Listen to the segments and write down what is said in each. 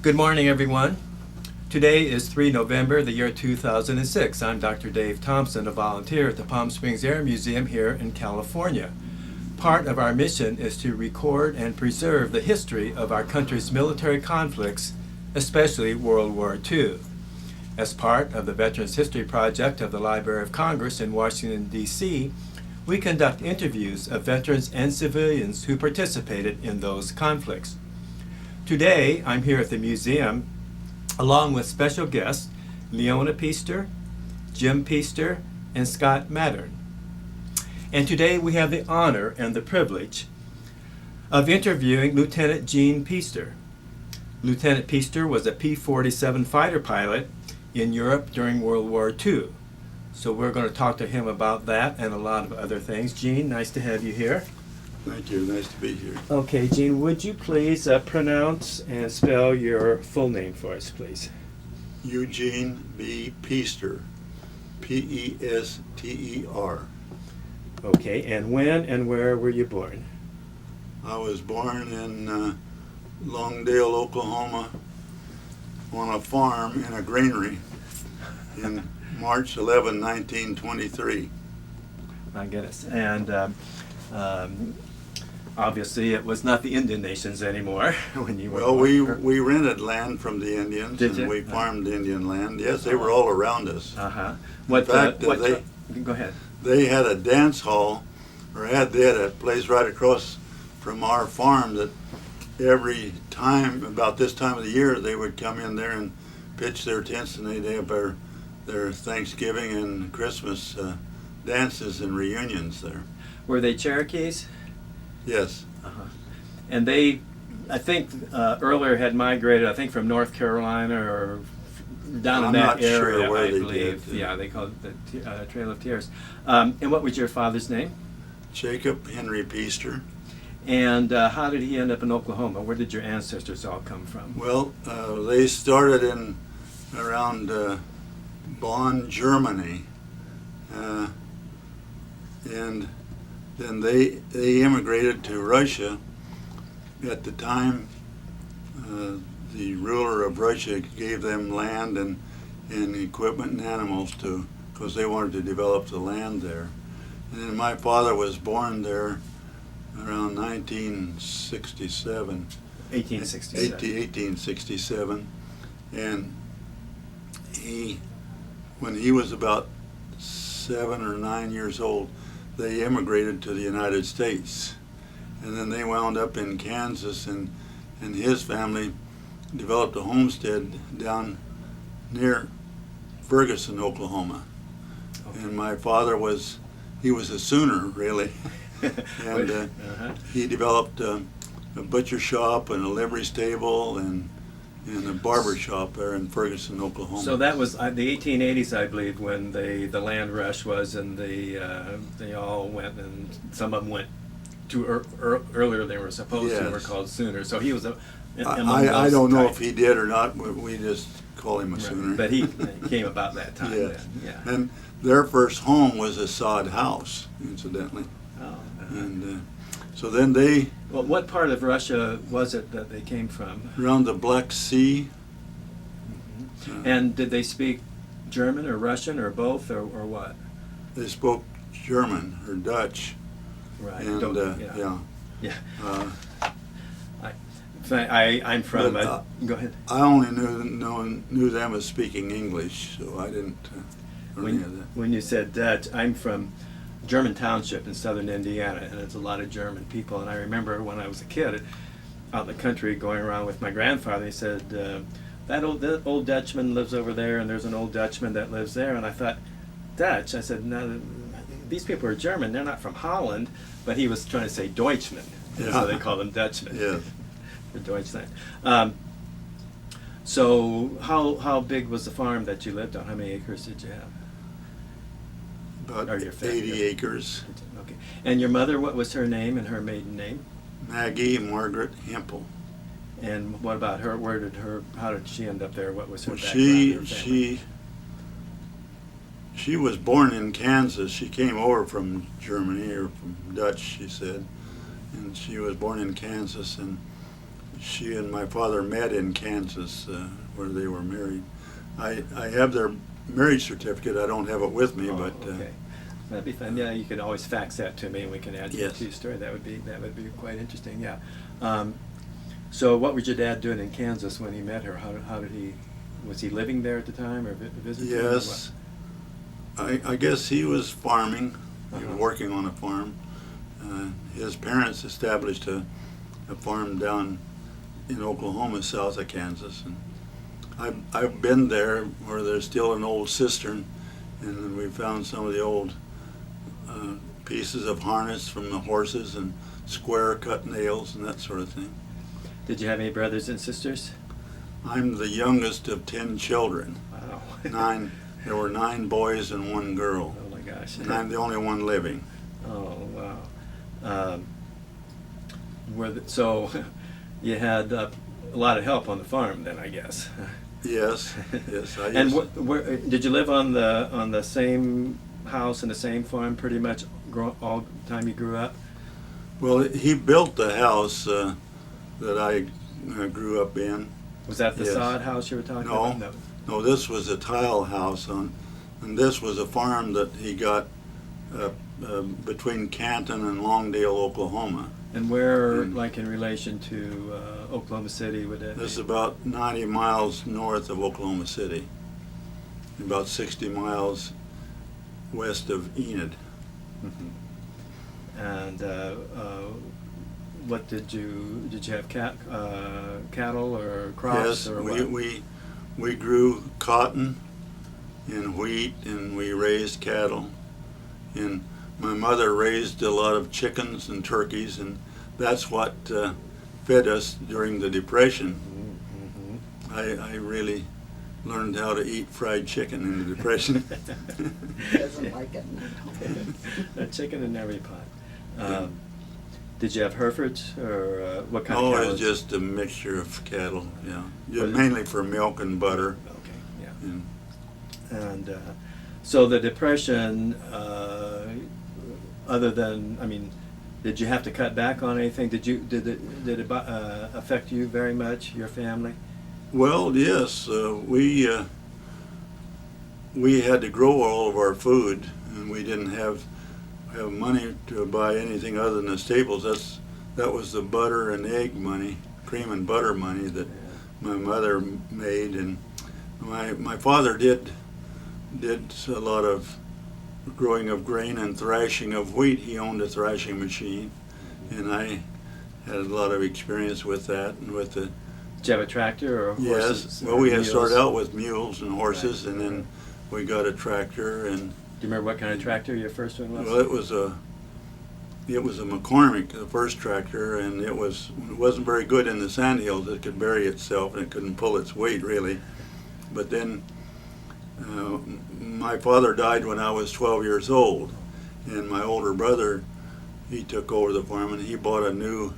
Good morning, everyone. Today is 3 November, the year 2006. I'm Dr. Dave Thompson, a volunteer at the Palm Springs Air Museum here in California. Part of our mission is to record and preserve the history of our country's military conflicts, especially World War II. As part of the Veterans History Project of the Library of Congress in Washington, D.C., we conduct interviews of veterans and civilians who participated in those conflicts. Today, I'm here at the museum along with special guests Leona Pester, Jim Pester, and Scott Mattern. And today we have the honor and the privilege of interviewing Lieutenant Gene Pester. Lieutenant Pester was a P-47 fighter pilot in Europe during World War II. So we're going to talk to him about that and a lot of other things. Gene, nice to have you here. Thank you. Nice to be here. Okay, Gene, would you please pronounce and spell your full name for us, please? Eugene B. Pester, P-E-S-T-E-R. Okay, and when and where were you born? I was born in Longdale, Oklahoma, on a farm in a granary in March 11, 1923. My goodness. And obviously it was not the Indian nations anymore when you were Well, born. we rented land from the Indians. Did and you? we farmed Indian land. Yes, they were all around us. Uh-huh. In fact, go ahead. they had a dance hall, or they had a place right across from our farm that every time, about this time of the year, they would come in there and pitch their tents, and they'd have their Thanksgiving and Christmas dances and reunions there. Were they Cherokees? Yes. Uh-huh. And they, I think, earlier had migrated, I think, from North Carolina or down in I'm that not sure area, where I they believe. did. Yeah, they called it the Trail of Tears. And what was your father's name? Jacob Henry Pester. And how did he end up in Oklahoma? Where did your ancestors all come from? Well, they started in around Bonn, Germany, and then they immigrated to Russia. At the time, the ruler of Russia gave them land and equipment and animals because they wanted to develop the land there. And then my father was born there around 1967. 1867. 1867, and when he was about 7 or 9 years old, they immigrated to the United States, and then they wound up in Kansas, and his family developed a homestead down near Ferguson, Oklahoma. Okay. And my father was a Sooner, really. And he developed a butcher shop and a livery stable and a barber shop there in Ferguson, Oklahoma. So that was the 1880s, I believe, when the land rush was, and they all went, and some of them went too earlier than they were supposed to. Were called Sooners. So he was I don't know if he did or not, but we just call him a Sooner. But he came about that time. Yeah. Then. Yeah. And their first home was a sod house, incidentally. Oh. And so then they... Well, what part of Russia was it that they came from? Around the Black Sea. Mm-hmm. And did they speak German or Russian or both or what? They spoke German or Dutch. Right. And Yeah. I'm from... go ahead. I only knew them as speaking English, so I didn't learn any of that. When you said Dutch, I'm from German Township in southern Indiana, and it's a lot of German people. And I remember when I was a kid out in the country going around with my grandfather, he said, that old Dutchman lives over there, and there's an old Dutchman that lives there. And I thought, Dutch? I said, no, these people are German. They're not from Holland. But he was trying to say Deutschman, yeah. So they call them Dutchmen. Yeah. For Deutschland. So how big was the farm that you lived on? How many acres did you have? About 80 acres. Okay. And your mother, what was her name and her maiden name? Maggie Margaret Hempel. And what about her? How did she end up there? What was her background? She was born in Kansas. She came over from Germany, or from Dutch, she said. And she was born in Kansas, and she and my father met in Kansas, where they were married. I have their marriage certificate. I don't have it with me, but okay. That'd be fun. Yeah, you could always fax that to me, and we can add Yes. to your story. That would be quite interesting. Yeah. So, what was your dad doing in Kansas when he met her? How did he? Was he living there at the time, or visiting? yes, I guess he was farming. He was Uh-huh. working on a farm. His parents established a farm down in Oklahoma, south of Kansas, and I've been there where there's still an old cistern, and we found some of the old pieces of harness from the horses and square cut nails and that sort of thing. Did you have any brothers and sisters? I'm the youngest of 10 children. Wow. There were 9 boys and 1 girl, Oh my gosh. and I'm the only one living. Oh wow. So you had a lot of help on the farm then, I guess. Yes, yes. And where did you live on the same house and the same farm pretty much all the time you grew up? Well, he built the house that I grew up in. Was that the Yes. sod house you were talking No. about? No, this was a tile house and this was a farm that he got between Canton and Longdale, Oklahoma. And where, And- like in relation to Oklahoma City, would that This is be? about 90 miles north of Oklahoma City, about 60 miles west of Enid. Mhm. And what did you have cattle or crops Yes, or what? we grew cotton and wheat, and we raised cattle. And my mother raised a lot of chickens and turkeys, and that's what fed us during the Depression. Mhm. I really learned how to eat fried chicken in the Depression. Doesn't like it. A chicken in every pot. Did you have Herefords or what kind of Oh, cattle? it was just a mixture of cattle, yeah. Was it- Mainly for milk and butter. Okay, yeah. And And so the Depression, other than, I mean, did you have to cut back on anything? Did it affect you very much, your family? Well, yes, we had to grow all of our food, and we didn't have money to buy anything other than the staples. That was the butter and egg money, cream and butter money that my mother made, and my father did a lot of growing of grain and thrashing of wheat. He owned a thrashing machine, and I had a lot of experience with that and with the. Did you have a tractor or horses? Yes, well, or we had mules? started out with mules and horses, Right. and then we got a tractor, and Do you remember what kind of tractor your first one was? well, it was a McCormick, the first tractor, and it wasn't very good in the sandhills. It could bury itself and it couldn't pull its weight really. But then my father died when I was 12 years old, and my older brother, he took over the farm and he bought a new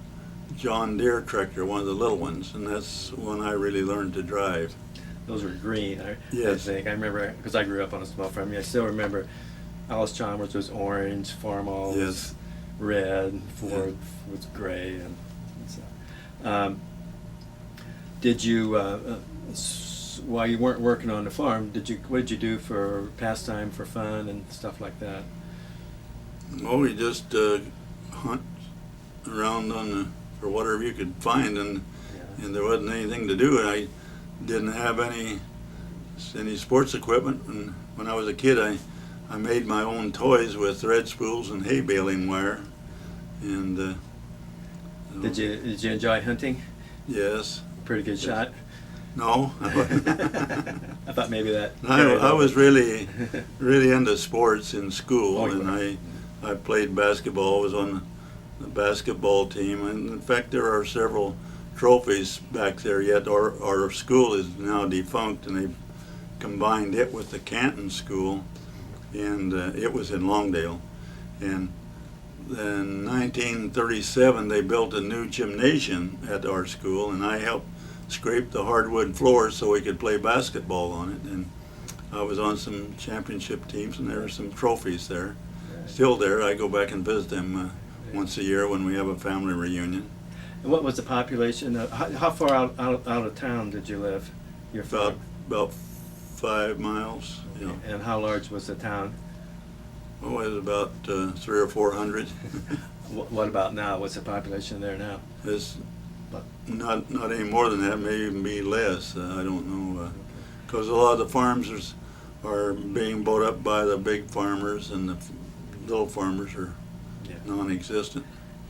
John Deere tractor, one of the little ones, and that's when I really learned to drive. Those were green, I Yes. think. I remember, because I grew up on a small farm. I still remember Alice Chalmers was orange, Farmall was Yes. red, Ford was gray. And so. Did you, while you weren't working on the farm, what did you do for pastime, for fun and stuff like that? Oh, we just hunt around for whatever you could find, and there wasn't anything to do. And I didn't have any sports equipment, and when I was a kid, I made my own toys with thread spools and hay baling wire. And Did you enjoy hunting? Yes. Pretty good shot. No. I thought maybe that. I was really into sports in school, Oh, you and were. I played basketball. I was on the basketball team, and in fact, there are several trophies back there yet. Our school is now defunct, and they've combined it with the Canton School, and it was in Longdale. And in 1937, they built a new gymnasium at our school, and I helped scrape the hardwood floors so we could play basketball on it. And I was on some championship teams, and there were some trophies there. Still there. I go back and visit them once a year when we have a family reunion. And what was the population? How far out of town did you live? Your farm? About 5 miles. Yeah. And how large was the town? Oh, it was about 300 or 400. What about now? What's the population there now? It's not any more than that. Maybe even be less. I don't know. Because a lot of the farms are being bought up by the big farmers, and the little farmers are non-existent.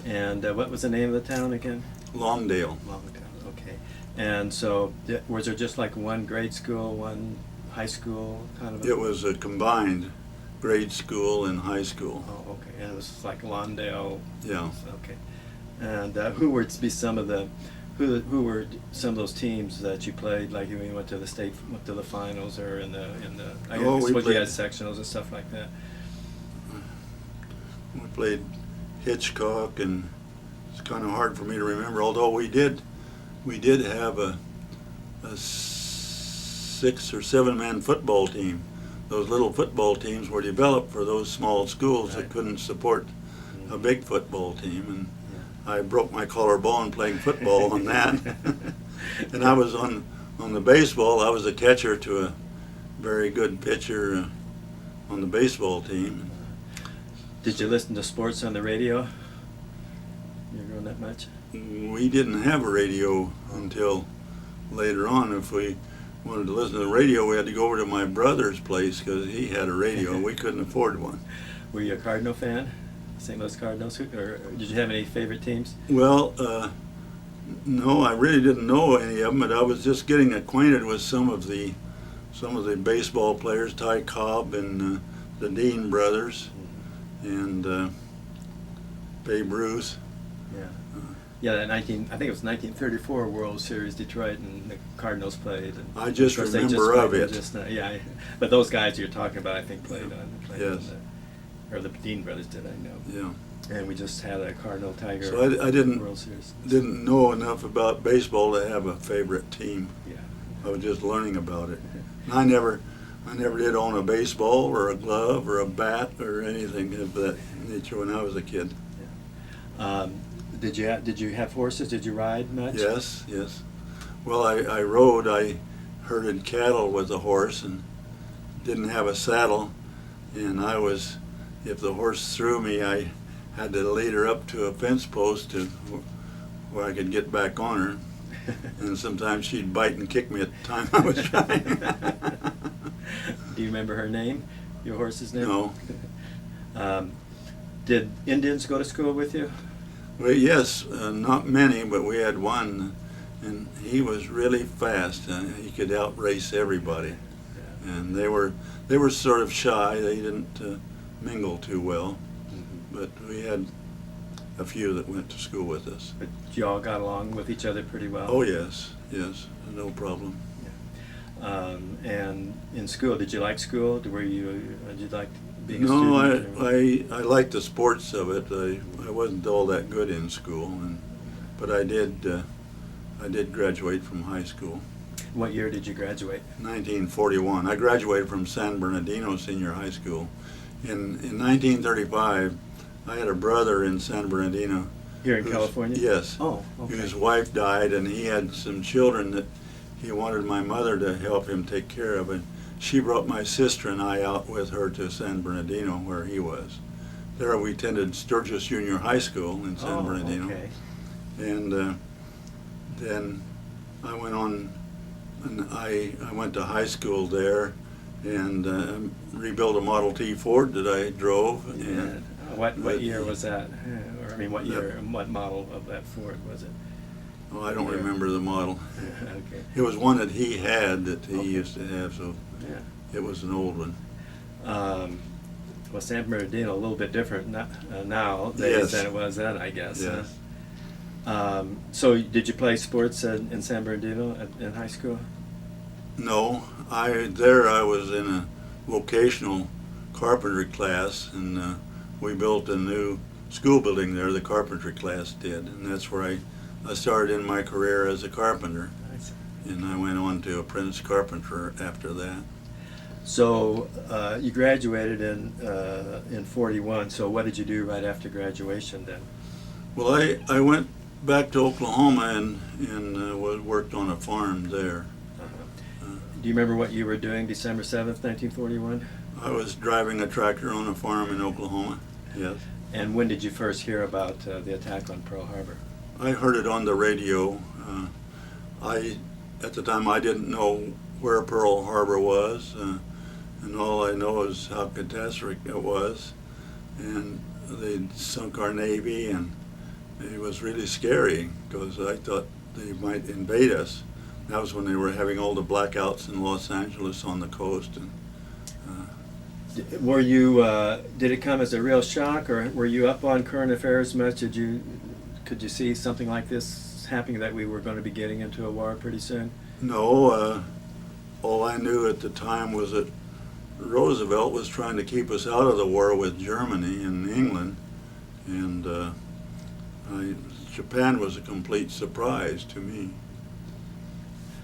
And what was the name of the town again? Longdale. Longdale, okay. And so, was there just like one grade school, one high school kind of? It was a combined grade school and high school. Oh, okay. And it was like Longdale. Yeah. Okay. And who were to be some of the, who were some of those teams that you played? Like when you went to the finals, or in the I suppose you had sectionals and stuff like that. We played Hitchcock, and it's kind of hard for me to remember. Although we did have a 6 or 7 man football team. Those little football teams were developed for those small schools that couldn't support a big football team, and I broke my collarbone playing football on that. And I was on the baseball. I was a catcher to a very good pitcher on the baseball team. Did you listen to sports on the radio? You were going that much? We didn't have a radio until later on. If we wanted to listen to the radio, we had to go over to my brother's place because he had a radio. We couldn't afford one. Were you a Cardinal fan? St. Louis Cardinals? Or did you have any favorite teams? Well, no, I really didn't know any of them, but I was just getting acquainted with some of the baseball players, Ty Cobb and the Dean brothers, and Babe Ruth. Yeah. Yeah, I think it was 1934 World Series, Detroit and the Cardinals played. And I just of course remember of it. Yeah, but those guys you're talking about, I think, played Yes. or the Dean brothers did, I know. Yeah. And we just had a Cardinal Tiger So I World Series. didn't know enough about baseball to have a favorite team. Yeah. I was just learning about it. And I never did own a baseball or a glove or a bat or anything of that nature when I was a kid. Yeah. Did you have horses? Did you ride much? Yes. Well, I rode. I herded cattle with a horse and didn't have a saddle. And if the horse threw me, I had to lead her up to a fence post where I could get back on her. And sometimes she'd bite and kick me at the time I was trying. Do you remember her name? Your horse's name? No. Did Indians go to school with you? Well, yes, not many, but we had one, and he was really fast. He could outrace everybody. Yeah. And they were sort of shy. They didn't mingle too well. Mm-hmm. But we had a few that went to school with us. But you all got along with each other pretty well? Oh, yes, no problem. Yeah. And in school, did you like school? Did you like being a No, student? I liked the sports of it. I wasn't all that good in school, but I did graduate from high school. What year did you graduate? 1941. I graduated from San Bernardino Senior High School. In 1935, I had a brother in San Bernardino. Here in California? Yes. Oh, okay. His wife died, and he had some children that he wanted my mother to help him take care of. And she brought my sister and I out with her to San Bernardino, where he was. There we attended Sturgis Junior High School in San Bernardino. Okay. And then I went on, and I went to high school there, and rebuilt a Model T Ford that I drove. And what year was that? Or I mean, what year and what model of that Ford was it? Oh, I don't remember the model. Okay. It was one that he had that he used to have, so Yeah. it was an old one. Well, San Bernardino a little bit different nowadays Yes. than it was then, I guess. Yes. So did you play sports in San Bernardino in high school? No, I was in a vocational carpentry class, and we built a new school building there. The carpentry class did, and that's where I started in my career as a carpenter, and I went on to apprentice carpenter after that. So you graduated in 41. So what did you do right after graduation then? Well, I went back to Oklahoma and worked on a farm there. Do you remember what you were doing December 7th, 1941? I was driving a tractor on a farm in Oklahoma, yes. And when did you first hear about the attack on Pearl Harbor? I heard it on the radio. At the time, I didn't know where Pearl Harbor was, and all I know is how catastrophic it was. And they sunk our Navy, and it was really scary because I thought they might invade us. That was when they were having all the blackouts in Los Angeles on the coast. And were you? Did it come as a real shock, or were you up on current affairs much? Could you see something like this happening, that we were going to be getting into a war pretty soon? no, all I knew at the time was that Roosevelt was trying to keep us out of the war with Germany and England, and Japan was a complete surprise to me.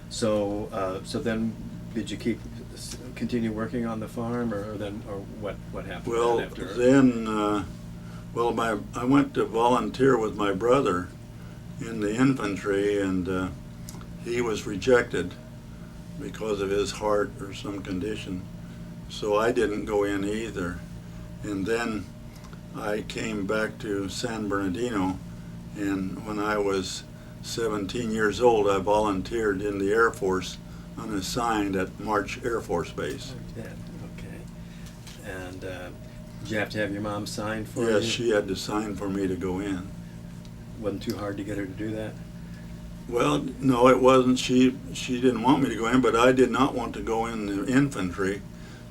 So, so then, did you continue working on the farm, or what happened? Well, then after? then, I went to volunteer with my brother in the infantry, and he was rejected because of his heart or some condition. So I didn't go in either. And then I came back to San Bernardino, and when I was 17 years old, I volunteered in the Air Force unassigned at March Air Force Base. Oh, you did. Okay. And did you have to have your mom sign for you? Yes, she had to sign for me to go in. Wasn't too hard to get her to do that? Well, no, it wasn't. She didn't want me to go in, but I did not want to go in the infantry.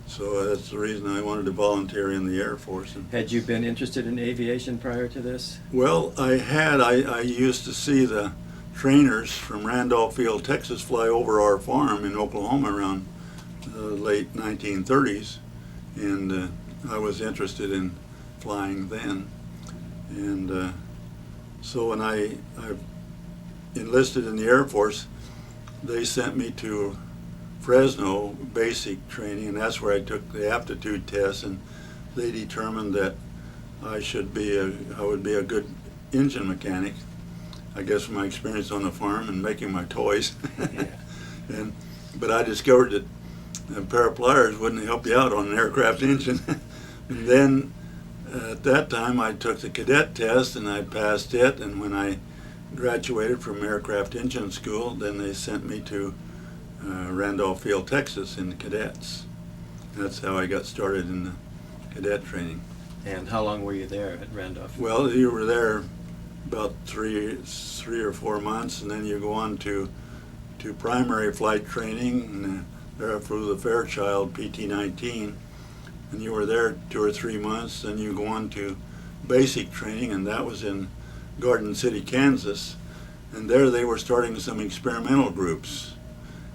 So that's the reason I wanted to volunteer in the Air Force. Had you been interested in aviation prior to this? Well, I had. I used to see the trainers from Randolph Field, Texas, fly over our farm in Oklahoma around the late 1930s, and I was interested in flying then. And so when I enlisted in the Air Force, they sent me to Fresno basic training, and that's where I took the aptitude test, and they determined that I would be a good engine mechanic, I guess from my experience on the farm and making my toys. Yeah. But I discovered that a pair of pliers wouldn't help you out on an aircraft engine. And then at that time I took the cadet test and I passed it, and when I graduated from aircraft engine school, then they sent me to Randolph Field, Texas in the cadets. That's how I got started in the cadet training. And how long were you there at Randolph? Well, you were there about three or 4 months, and then you go on to primary flight training, and there flew the Fairchild PT-19, and you were there 2 or 3 months. Then you go on to basic training, and that was in Garden City, Kansas, and there they were starting some experimental groups,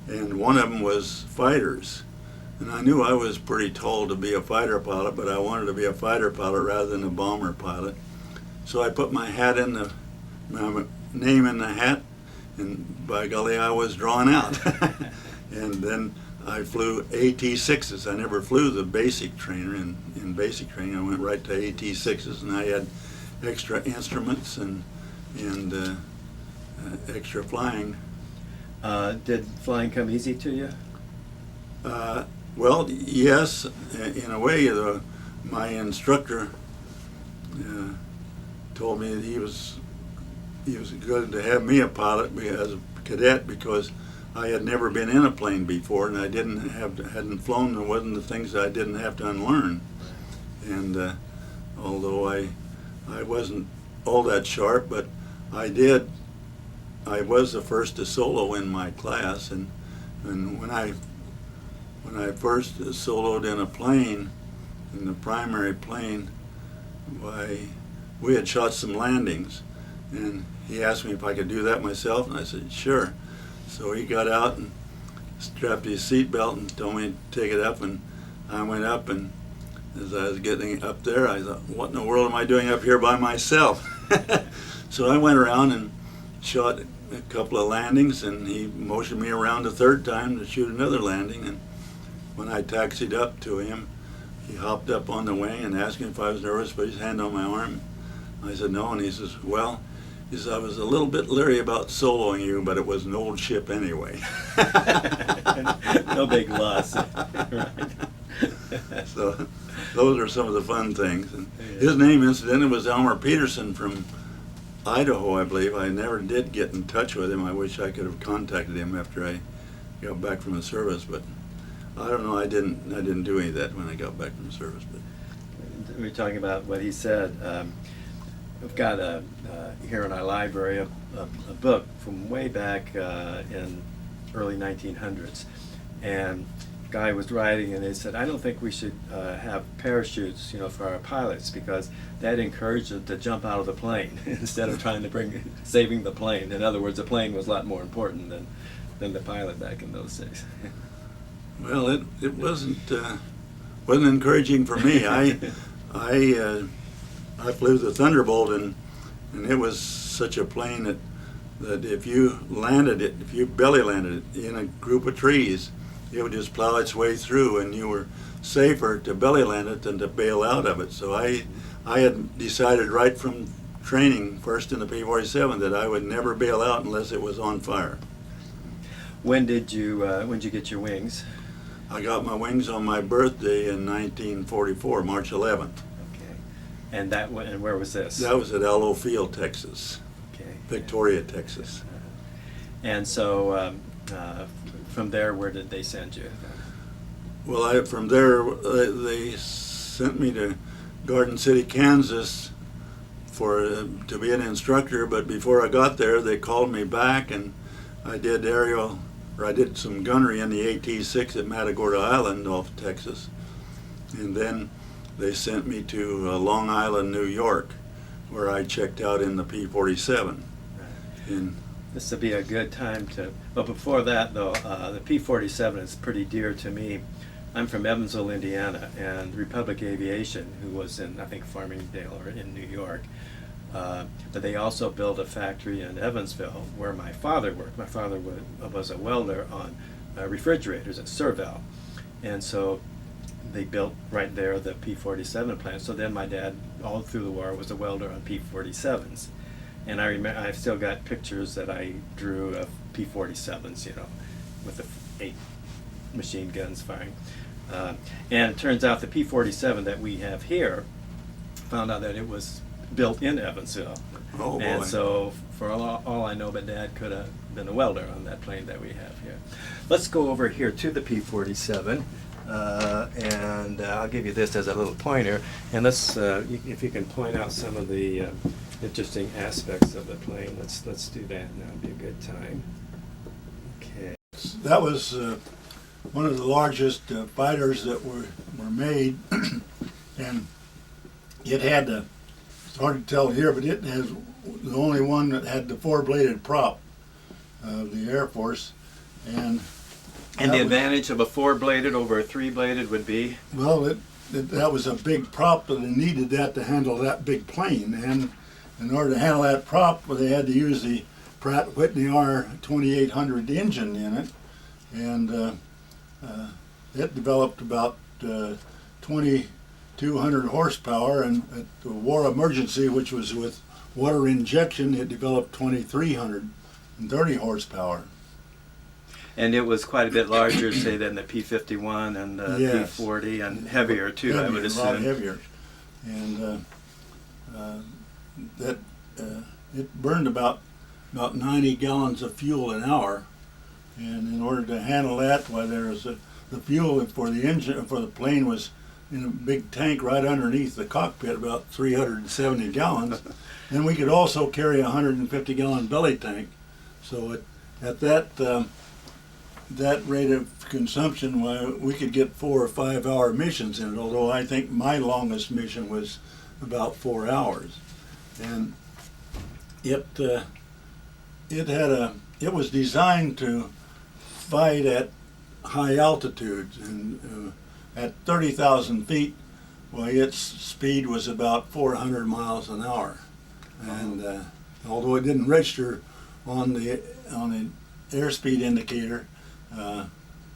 and one of them was fighters. And I knew I was pretty tall to be a fighter pilot, but I wanted to be a fighter pilot rather than a bomber pilot. So I put my name in the hat, and by golly, I was drawn out. And then I flew AT-6s. I never flew the basic trainer. In basic training, I went right to AT-6s, and I had extra instruments and extra flying. Did flying come easy to you? Well, yes, in a way. My instructor told me that he was good to have me a pilot as a cadet because I had never been in a plane before, and I hadn't flown. There wasn't the things that I didn't have to unlearn. And although I wasn't all that sharp, but I was the first to solo in my class, and when I first soloed in a plane, in the primary plane, we had shot some landings, and he asked me if I could do that myself, and I said sure. So he got out and strapped his seatbelt and told me to take it up, and I went up, and as I was getting up there, I thought, what in the world am I doing up here by myself? So I went around and shot a couple of landings, and he motioned me around a third time to shoot another landing. And when I taxied up to him, he hopped up on the wing and asked me if I was nervous, put his hand on my arm. I said no, and he says, well, is I was a little bit leery about soloing you, but it was an old ship anyway. No big loss. Right. So those are some of the fun things. And his name, incidentally, was Elmer Peterson from Idaho, I believe. I never did get in touch with him. I wish I could have contacted him after I got back from the service, but I don't know. I didn't do any of that when I got back from the service. But We were talking about what he said. We've got here in our library a book from way back in early 1900s, and a guy was writing, and they said, I don't think we should have parachutes, for our pilots, because that encouraged them to jump out of the plane instead of trying to saving the plane. In other words, the plane was a lot more important than the pilot back in those days. well, it wasn't encouraging for me. I flew the Thunderbolt, and it was such a plane that if you belly landed it in a group of trees, it would just plow its way through, and you were safer to belly land it than to bail out of it. So I had decided right from training, first in the P-47, that I would never bail out unless it was on fire. When did you get your wings? I got my wings on my birthday in 1944, March 11th. And where was this? That was at Allo Field, Texas. Okay. Victoria, Texas. And so from there, where did they send you? Well, from there, they sent me to Garden City, Kansas to be an instructor, but before I got there, they called me back, and I did some gunnery in the AT-6 at Matagorda Island off Texas. And then they sent me to Long Island, New York, where I checked out in the P-47. This would be a good time but before that, though, the P-47 is pretty dear to me. I'm from Evansville, Indiana, and Republic Aviation, who was in, I think, Farmingdale or in New York, but they also built a factory in Evansville where my father worked. My father was a welder on refrigerators at Serval, and so they built right there the P-47 plant. So then my dad, all through the war, was a welder on P-47s. And I remember, I've still got pictures that I drew of P-47s, with the 8 machine guns firing. And it turns out the P-47 that we have here, found out that it was built in Evansville. Oh, boy. And so, for all I know, my dad could have been a welder on that plane that we have here. Let's go over here to the P-47. And I'll give you this as a little pointer, and let's if you can point out some of the interesting aspects of the plane. Let's do that now. It'd be a good time. Okay. That was one of the largest fighters that were made, and it had it's hard to tell here, but it has the only one that had the 4-bladed prop of the Air Force, and the advantage of a 4-bladed over a 3-bladed would be? Well, that was a big prop, but they needed that to handle that big plane. And in order to handle that prop, they had to use the Pratt Whitney R2800 engine in it. And it developed about 2,200 horsepower. And at the war emergency, which was with water injection, it developed 2,330 horsepower. And it was quite a bit larger, say, than the P-51 and the Yes. P-40, and heavier too, I would assume. A lot heavier. And it burned about 90 gallons of fuel an hour. And in order to handle that, the fuel for the engine for the plane was in a big tank right underneath the cockpit, about 370 gallons. And we could also carry a 150-gallon belly tank. So at that rate of consumption, we could get 4 or 5 hour missions in it, although I think my longest mission was about 4 hours. And it was designed to fight at high altitudes, and at 30,000 feet, its speed was about 400 miles an hour. And although it didn't register on the airspeed indicator,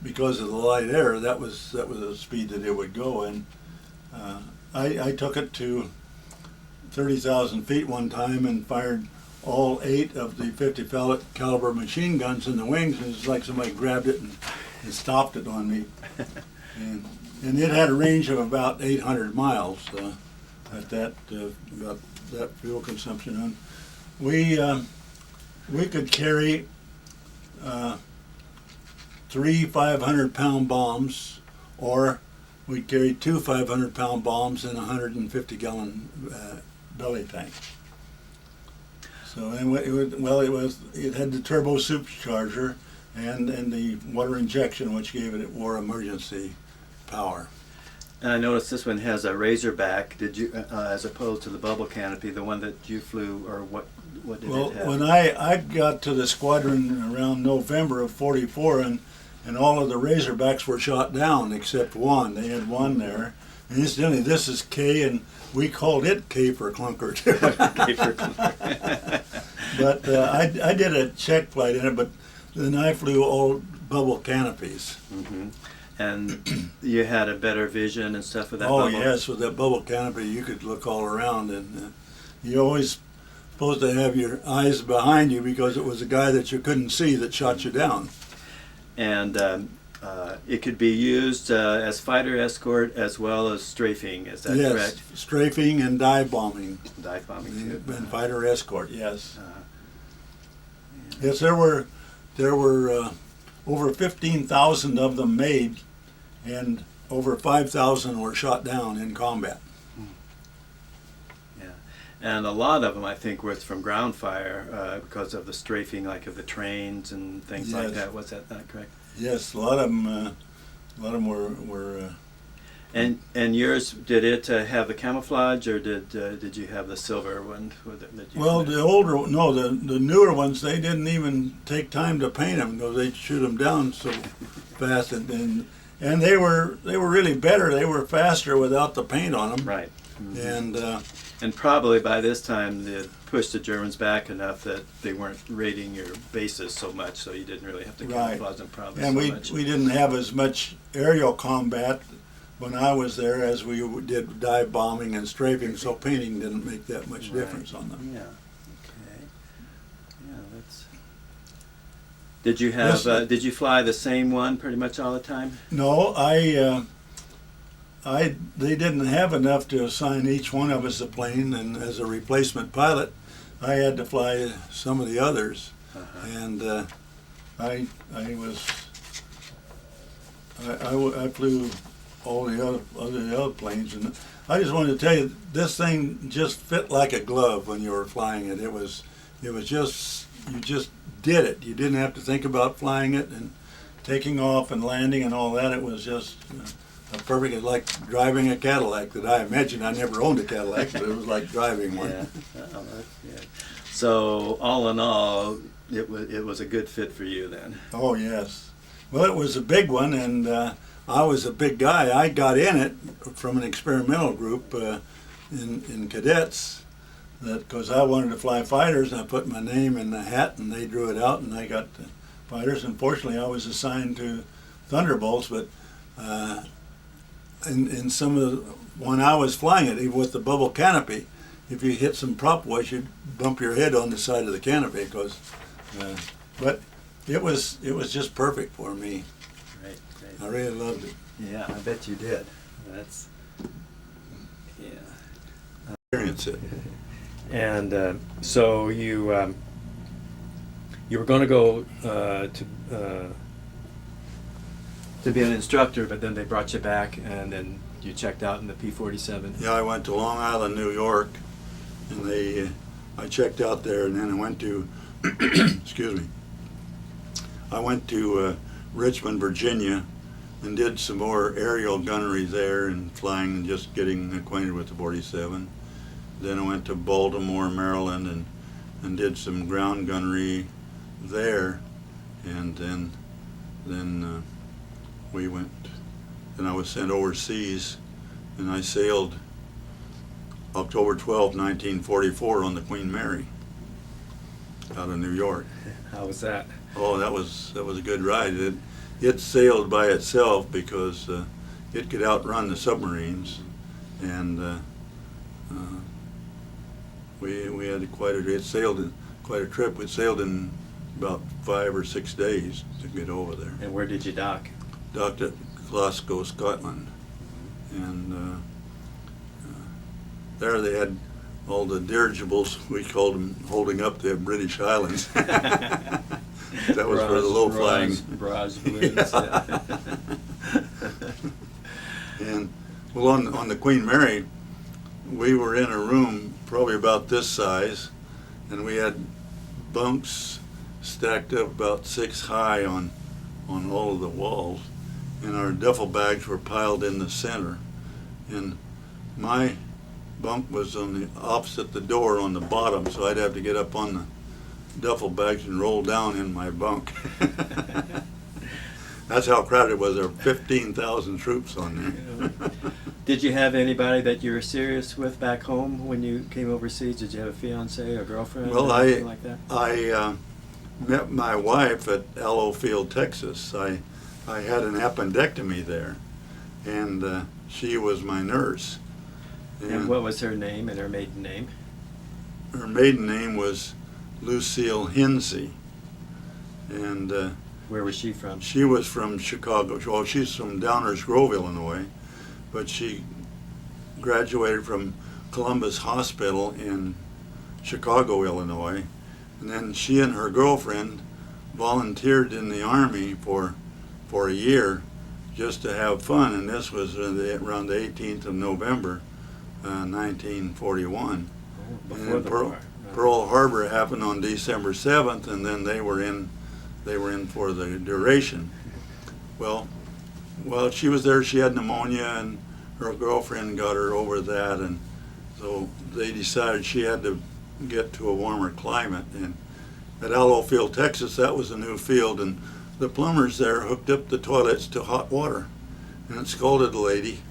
because of the light air, that was the speed that it would go. And I took it to 30,000 feet one time and fired all 8 of the 50 caliber machine guns in the wings, and it's like somebody grabbed it and stopped it on me. And it had a range of about 800 miles at that about that fuel consumption. And we could carry 3 500-pound bombs, or we'd carry 2 500-pound bombs in a 150-gallon belly tank. So, and it had the turbo supercharger and the water injection, which gave it war emergency power. And I noticed this one has a Razorback. Did you, as opposed to the bubble canopy, the one that you flew, or what did it have? When I got to the squadron around November of '44, and all of the Razorbacks were shot down except one. They had one there. And incidentally, this is K, and we called it K for Clunker too. K for Clunker. But I did a check flight in it, but then I flew all bubble canopies. Mm-hmm. And you had a better vision and stuff with that Oh bubble? yes, with that bubble canopy you could look all around, and you're always supposed to have your eyes behind you because it was a guy that you couldn't see that shot you down. And it could be used as fighter escort as well as strafing, is that correct? Yes, strafing and dive bombing. Dive bombing too. And fighter escort, yes. Yes, there were over 15,000 of them made, and over 5,000 were shot down in combat. Yeah, and a lot of them I think were from ground fire because of the strafing, like of the trains and things like Yes. that. Was that not correct? Yes, a lot of them were. And yours, did it have the camouflage, or did you have the silver one? Well, the newer ones, they didn't even take time to paint them because they'd shoot them down so fast, and they were really better. They were faster without the paint on them. Right. Mm-hmm. And probably by this time they pushed the Germans back enough that they weren't raiding your bases so much, so you didn't really have to camouflage them probably and so much. we didn't have as much aerial combat when I was there as we did dive bombing and strafing, so painting didn't make that much difference on them. Yeah. Okay. Yeah, that's. Did you have? Yes, did you fly the same one pretty much all the time? No, they didn't have enough to assign each one of us a plane, and as a replacement pilot, I had to fly some of the others, and I flew all the other planes, and I just wanted to tell you, this thing just fit like a glove when you were flying it. It was just, you just did it. You didn't have to think about flying it and taking off and landing and all that. It was just perfect. It's like driving a Cadillac. That I imagine, I never owned a Cadillac, but it was like driving one. Yeah. Oh, that's good. So all in all, it was a good fit for you then. Oh yes. Well, it was a big one, and I was a big guy. I got in it from an experimental group in cadets, because I wanted to fly fighters, and I put my name in the hat, and they drew it out, and I got the fighters. Unfortunately, I was assigned to Thunderbolts, but in some of the, when I was flying it, even with the bubble canopy, if you hit some prop wash, you'd bump your head on the side of the canopy, because, but it was just perfect for me. Great. I really loved it. Yeah, I bet you did. That's, yeah. Experience it. And so you were going to go to be an instructor, but then they brought you back, and then you checked out in the P-47. Yeah, I went to Long Island, New York, and I checked out there, and then I went to, excuse me, I went to Richmond, Virginia, and did some more aerial gunnery there and flying and just getting acquainted with the 47. Then I went to Baltimore, Maryland, and did some ground gunnery there, and then we went. Then I was sent overseas, and I sailed October 12, 1944, on the Queen Mary out of New York. How was that? Oh, that was a good ride. It sailed by itself because it could outrun the submarines, and we had quite a. It sailed quite a trip. We sailed in about 5 or 6 days to get over there. And where did you dock? Docked at Glasgow, Scotland, and there they had all the dirigibles, we called them, holding up the British Islands. That was for the low-flying. Yeah. And well, on the Queen Mary, we were in a room probably about this size, and we had bunks stacked up about 6 high on all of the walls, and our duffel bags were piled in the center. And my bunk was on the opposite the door on the bottom, so I'd have to get up on the duffel bags and roll down in my bunk. That's how crowded it was. There were 15,000 troops on there. Did you have anybody that you were serious with back home when you came overseas? Did you have a fiance or girlfriend Well, or anything like that? I met my wife at Aloe Field, Texas. I had an appendectomy there, and she was my nurse. And what was her name and her maiden name? Her maiden name was Lucille Hinsey, and Where was she from? she was from Chicago. Well, she's from Downers Grove, Illinois, but she graduated from Columbus Hospital in Chicago, Illinois, and then she and her girlfriend volunteered in the Army for a year just to have fun, and this was around the 18th of November, 1941. Oh, And before the war. Pearl Harbor happened on December 7th, and then they were in for the duration. Well, while she was there, she had pneumonia, and her girlfriend got her over that, and so they decided she had to get to a warmer climate. And at Aloe Field, Texas, that was a new field, and the plumbers there hooked up the toilets to hot water, and it scalded the lady,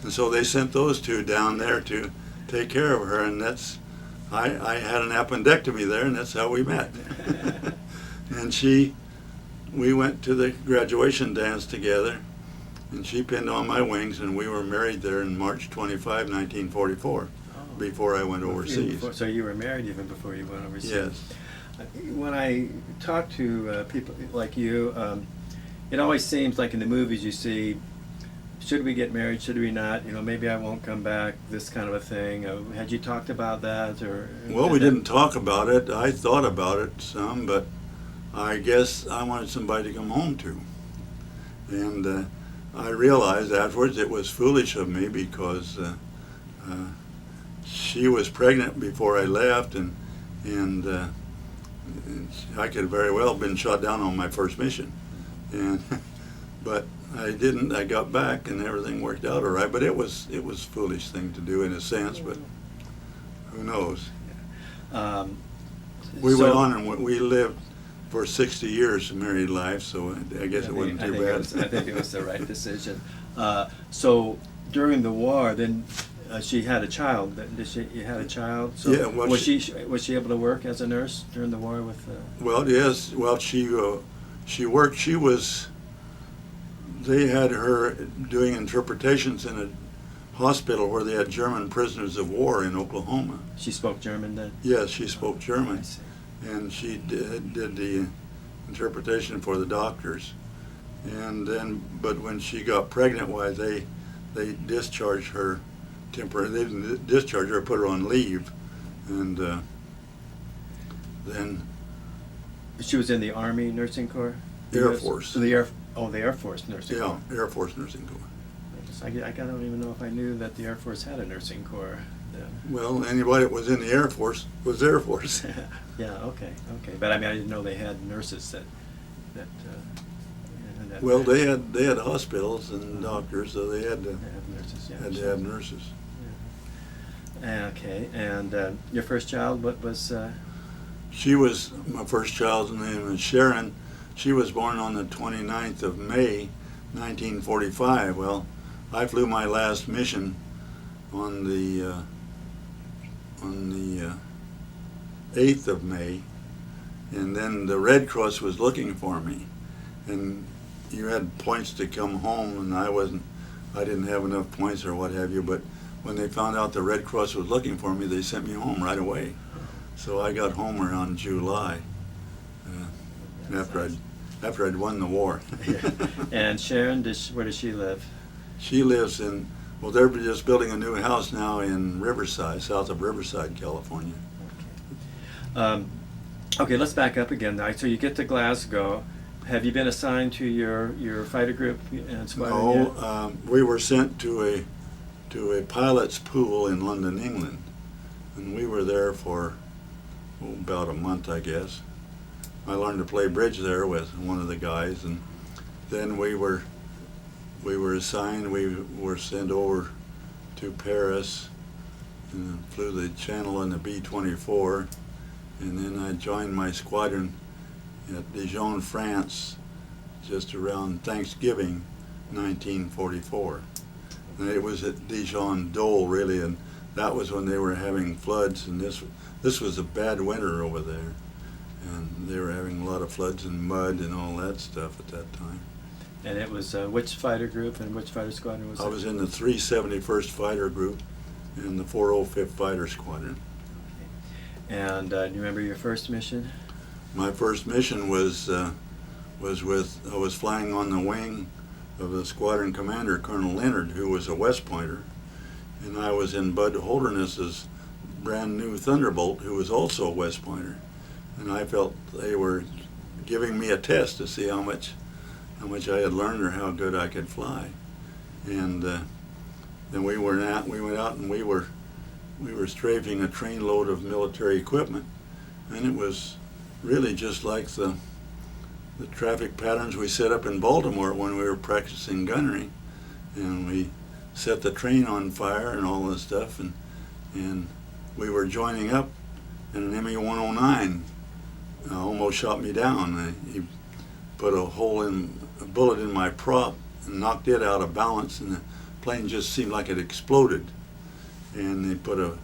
and so they sent those two down there to take care of her, and I had an appendectomy there, and that's how we met. And we went to the graduation dance together, and she pinned on my wings, and we were married there in March 25, 1944, before I went overseas. So you were married even before you went overseas? Yes. When I talk to people like you, it always seems like in the movies you see, should we get married, should we not, maybe I won't come back, this kind of a thing. Had you talked about that? Well, we didn't talk about it. I thought about it some, but I guess I wanted somebody to come home to. And I realized afterwards it was foolish of me because she was pregnant before I left, and I could very well have been shot down on my first mission. But I didn't. I got back and everything worked out all right. But it was a foolish thing to do in a sense, but who knows? We went on and we lived for 60 years of married life, so I guess it wasn't too bad. I think it was the right decision. So during the war, then she had a child. You had a child? So Yeah, well, was she able to work as a nurse during the war with? Well, yes. Well, she worked. They had her doing interpretations in a hospital where they had German prisoners of war in Oklahoma. She spoke German then? Yes, she spoke German, I see. and she did the interpretation for the doctors. And then, but when she got pregnant, they discharged her temporarily. They didn't discharge her, put her on leave, and then She was in the Army Nursing Corps? Air Force. The Air Force Nursing Corps. Yeah, Air Force Nursing Corps. I don't even know if I knew that the Air Force had a nursing corps then. Well, anybody that was in the Air Force was Air Force. Yeah, okay. But I didn't know they had nurses that Well, they had hospitals and doctors, so they had to have nurses, yeah. had to have nurses. Yeah. Okay, and your first child, what was? She was my first child's name is Sharon. She was born on the 29th of May, 1945. Well, I flew my last mission on the 8th of May, and then the Red Cross was looking for me, and you had points to come home, and I didn't have enough points or what have you, but when they found out the Red Cross was looking for me, they sent me home right away. So I got home around July, after I'd won the war. Yeah. And Sharon, where does she live? She lives in, well, they're just building a new house now in Riverside, south of Riverside, California. Okay, let's back up again. Now, so you get to Glasgow. Have you been assigned to your fighter group and squadron yet? No, we were sent to a pilot's pool in London, England, and we were there for about a month, I guess. I learned to play bridge there with one of the guys, and then we were assigned. We were sent over to Paris and flew the Channel in the B-24, and then I joined my squadron at Dijon, France, just around Thanksgiving, 1944. And it was at Dijon Dole, really, and that was when they were having floods, and this was a bad winter over there, and they were having a lot of floods and mud and all that stuff at that time. And it was which fighter group and which fighter squadron was it? I was in the 371st Fighter Group and the 405th Fighter Squadron. And do you remember your first mission? My first mission was I was flying on the wing of the squadron commander, Colonel Leonard, who was a West Pointer, and I was in Bud Holderness's brand new Thunderbolt, who was also a West Pointer, and I felt they were giving me a test to see how much I had learned or how good I could fly. And then we went out and we were strafing a trainload of military equipment, and it was really just like the traffic patterns we set up in Baltimore when we were practicing gunnery, and we set the train on fire and all this stuff, and we were joining up, and an ME-109 almost shot me down. He put a bullet in my prop and knocked it out of balance, and the plane just seemed like it exploded. And they put a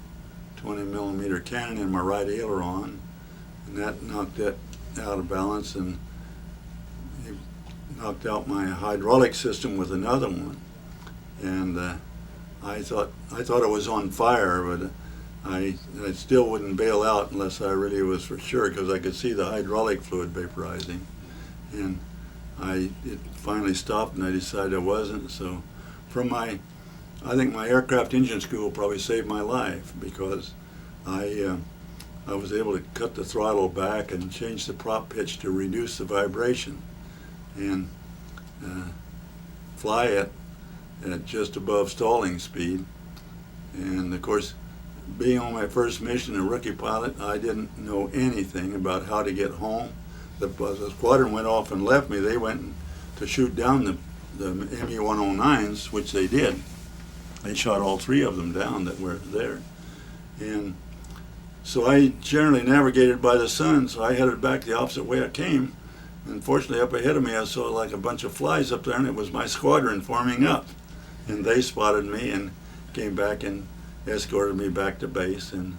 20-millimeter cannon in my right aileron, and that knocked it out of balance, and he knocked out my hydraulic system with another one. And I thought it was on fire, but I still wouldn't bail out unless I really was for sure, because I could see the hydraulic fluid vaporizing. And it finally stopped, and I decided I wasn't. So I think my aircraft engine school probably saved my life, because I was able to cut the throttle back and change the prop pitch to reduce the vibration, and fly it at just above stalling speed. And of course, being on my first mission, a rookie pilot, I didn't know anything about how to get home. The squadron went off and left me. They went to shoot down the ME-109s, which they did. They shot all three of them down that were there. And so I generally navigated by the sun, so I headed back the opposite way I came. And fortunately, up ahead of me, I saw like a bunch of flies up there, and it was my squadron forming up. And they spotted me and came back and escorted me back to base. And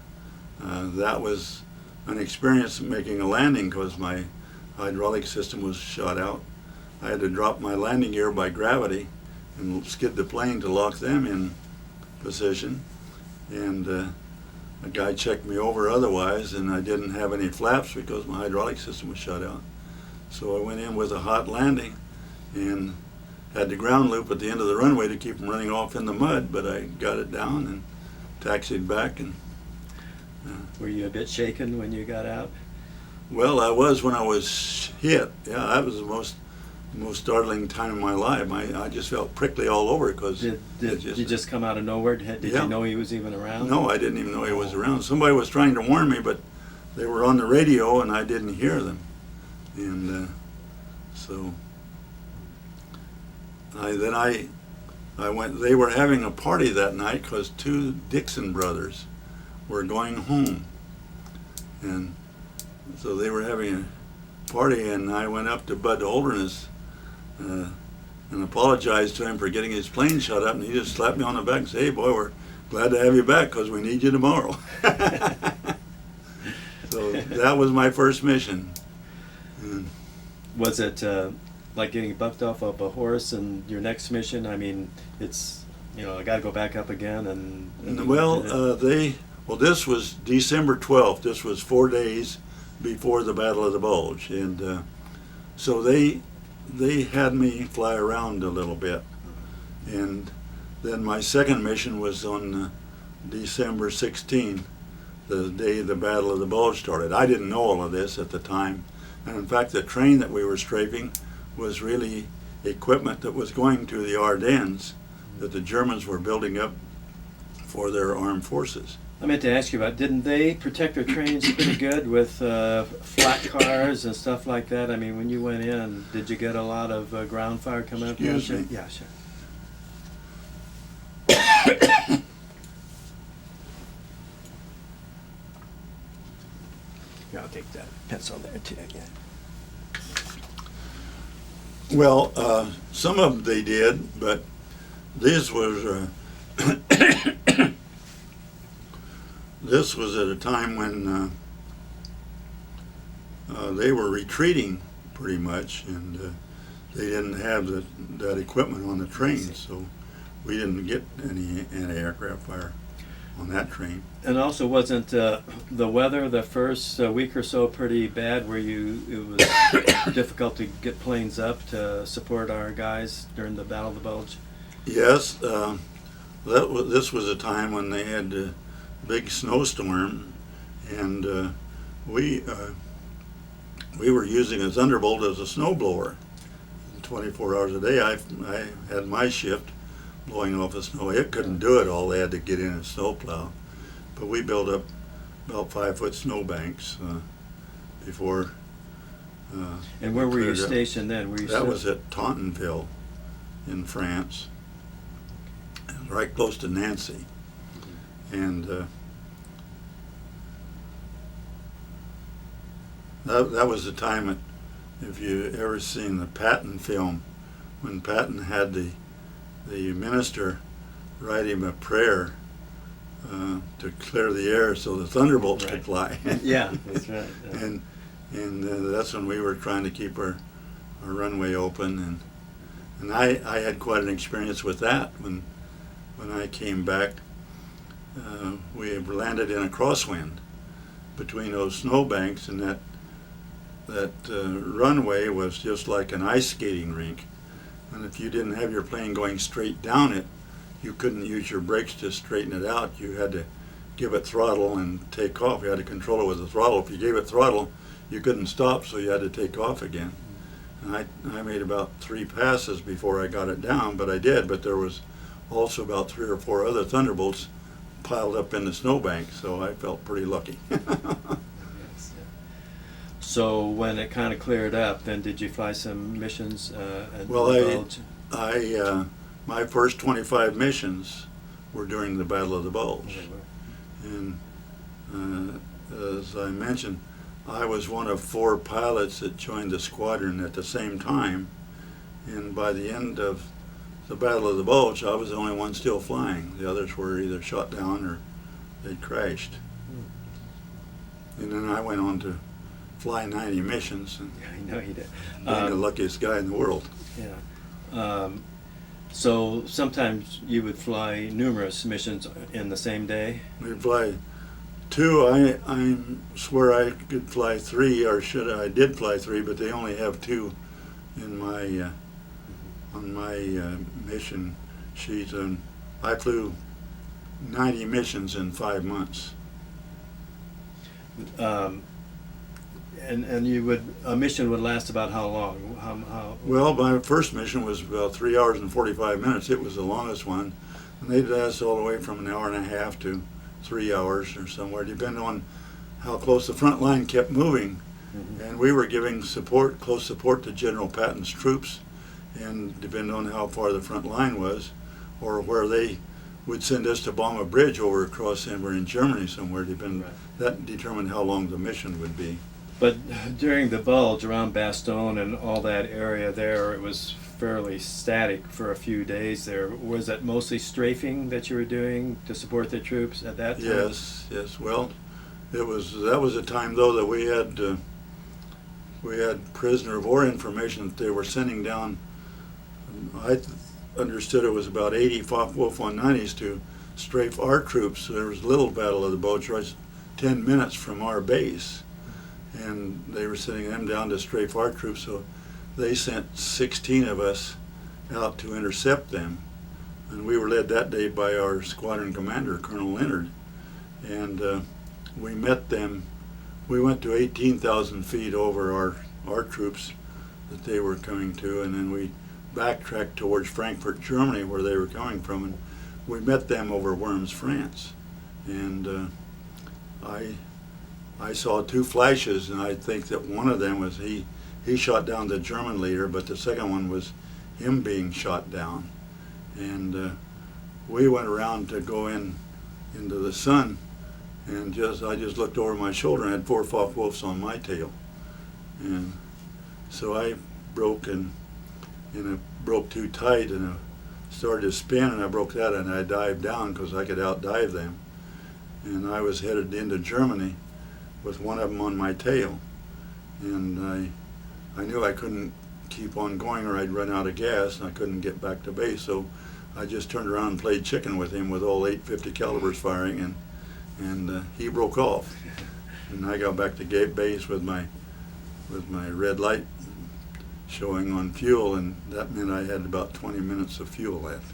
that was an experience making a landing, because my hydraulic system was shot out. I had to drop my landing gear by gravity and skid the plane to lock them in position. And a guy checked me over otherwise, and I didn't have any flaps because my hydraulic system was shut out. So I went in with a hot landing and had the ground loop at the end of the runway to keep them running off in the mud, but I got it down and taxied back. And Were you a bit shaken when you got out? well, I was when I was hit. Yeah, that was the most startling time in my life. I just felt prickly all over, because Did you just come out of nowhere? Did Yeah. you know he was even around? No, I didn't even know he was around. Somebody was trying to warn me, but they were on the radio and I didn't hear them. And so I went. They were having a party that night because two Dixon brothers were going home, and so they were having a party. And I went up to Bud Holderness and apologized to him for getting his plane shut up, and he just slapped me on the back and said, "Hey, boy, we're glad to have you back because we need you tomorrow." So that was my first mission. And Was it like getting bumped off of a horse and your next mission? I mean, it's, I got to go back up again and well, Well, this was December 12th. This was 4 days before the Battle of the Bulge, and so they had me fly around a little bit, and then my second mission was on December 16th, the day the Battle of the Bulge started. I didn't know all of this at the time, and in fact, the train that we were strafing was really equipment that was going to the Ardennes that the Germans were building up for their armed forces. I meant to ask you about, didn't they protect their trains pretty good with flat cars and stuff like that? I mean, when you went in, did you get a lot of ground fire coming up? Excuse me. Yeah, sure. Yeah, I'll take that pencil there too. Yeah. Well, some of them they did, but this was this was at a time when they were retreating pretty much, and they didn't have that equipment on the train, so we didn't get any anti-aircraft fire on that train. And also, wasn't the weather the first week or so pretty bad, where it was difficult to get planes up to support our guys during the Battle of the Bulge? Yes, this was a time when they had a big snowstorm, and we were using a Thunderbolt as a snowblower 24 hours a day. I had my shift blowing off the snow. It couldn't do it all. They had to get in a snowplow. But we built up about 5-foot snowbanks before. And where were you stationed then? Were you that was at Tauntonville in France, right close to Nancy. And that was the time, if you ever seen the Patton film, when Patton had the minister write him a prayer to clear the air so the Thunderbolts could fly. Yeah, that's right. Yeah. And that's when we were trying to keep our runway open, and I had quite an experience with that when I came back. We landed in a crosswind between those snowbanks, and that runway was just like an ice skating rink. And if you didn't have your plane going straight down it, you couldn't use your brakes to straighten it out. You had to give it throttle and take off. You had to control it with the throttle. If you gave it throttle, you couldn't stop, so you had to take off again. And I made about 3 passes before I got it down, but I did. But there was also about 3 or 4 other Thunderbolts piled up in the snowbank, so I felt pretty lucky. So when it kind of cleared up, then did you fly some missions at Well, the Bulge? My first 25 missions were during the Battle of the Bulge. And as I mentioned, I was one of 4 pilots that joined the squadron at the same time. And by the end of the Battle of the Bulge, I was the only one still flying. The others were either shot down or they'd crashed. And then I went on to fly 90 missions, and Yeah, I know you did. being the luckiest guy in the world. Yeah. So sometimes you would fly numerous missions in the same day? We'd fly 2. I swear I could fly 3, or I did fly 3, but they only have 2 in my on my mission sheet, and I flew 90 missions in 5 months. And a mission would last about how long? How? Well, my first mission was about 3 hours and 45 minutes. It was the longest one, and they'd last all the way from an hour and a half to 3 hours or somewhere, depending on how close the front line kept moving. Mm-hmm. And we were giving close support to General Patton's troops, and depending on how far the front line was, or where they would send us to bomb a bridge over across, and we're in Germany somewhere, that determined how long the mission would be. But during the Bulge, around Bastogne and all that area there, it was fairly static for a few days there. Was it mostly strafing that you were doing to support the troops at that time? Yes. Well, that was a time though that we had prisoner of war information that they were sending down. I understood it was about 80 Wolf 190s to strafe our troops. There was a little battle of the boats right 10 minutes from our base, and they were sending them down to strafe our troops, so they sent 16 of us out to intercept them. And we were led that day by our squadron commander, Colonel Leonard, and we met them. We went to 18,000 feet over our troops that they were coming to, and then we backtracked towards Frankfurt, Germany, where they were coming from, and we met them over Worms, France. And I saw two flashes, and I think that one of them was he shot down the German leader, but the second one was him being shot down. And we went around to go into the sun, and I just looked over my shoulder and had 4 Focke-Wulfs on my tail. And so I broke and it broke too tight, and I started to spin, and I broke that, and I dived down because I could outdive them. And I was headed into Germany with one of them on my tail, and I knew I couldn't keep on going or I'd run out of gas, and I couldn't get back to base, so I just turned around and played chicken with him with all 850 calibers firing, and he broke off, and I got back to gate base with my red light showing on fuel, and that meant I had about 20 minutes of fuel left.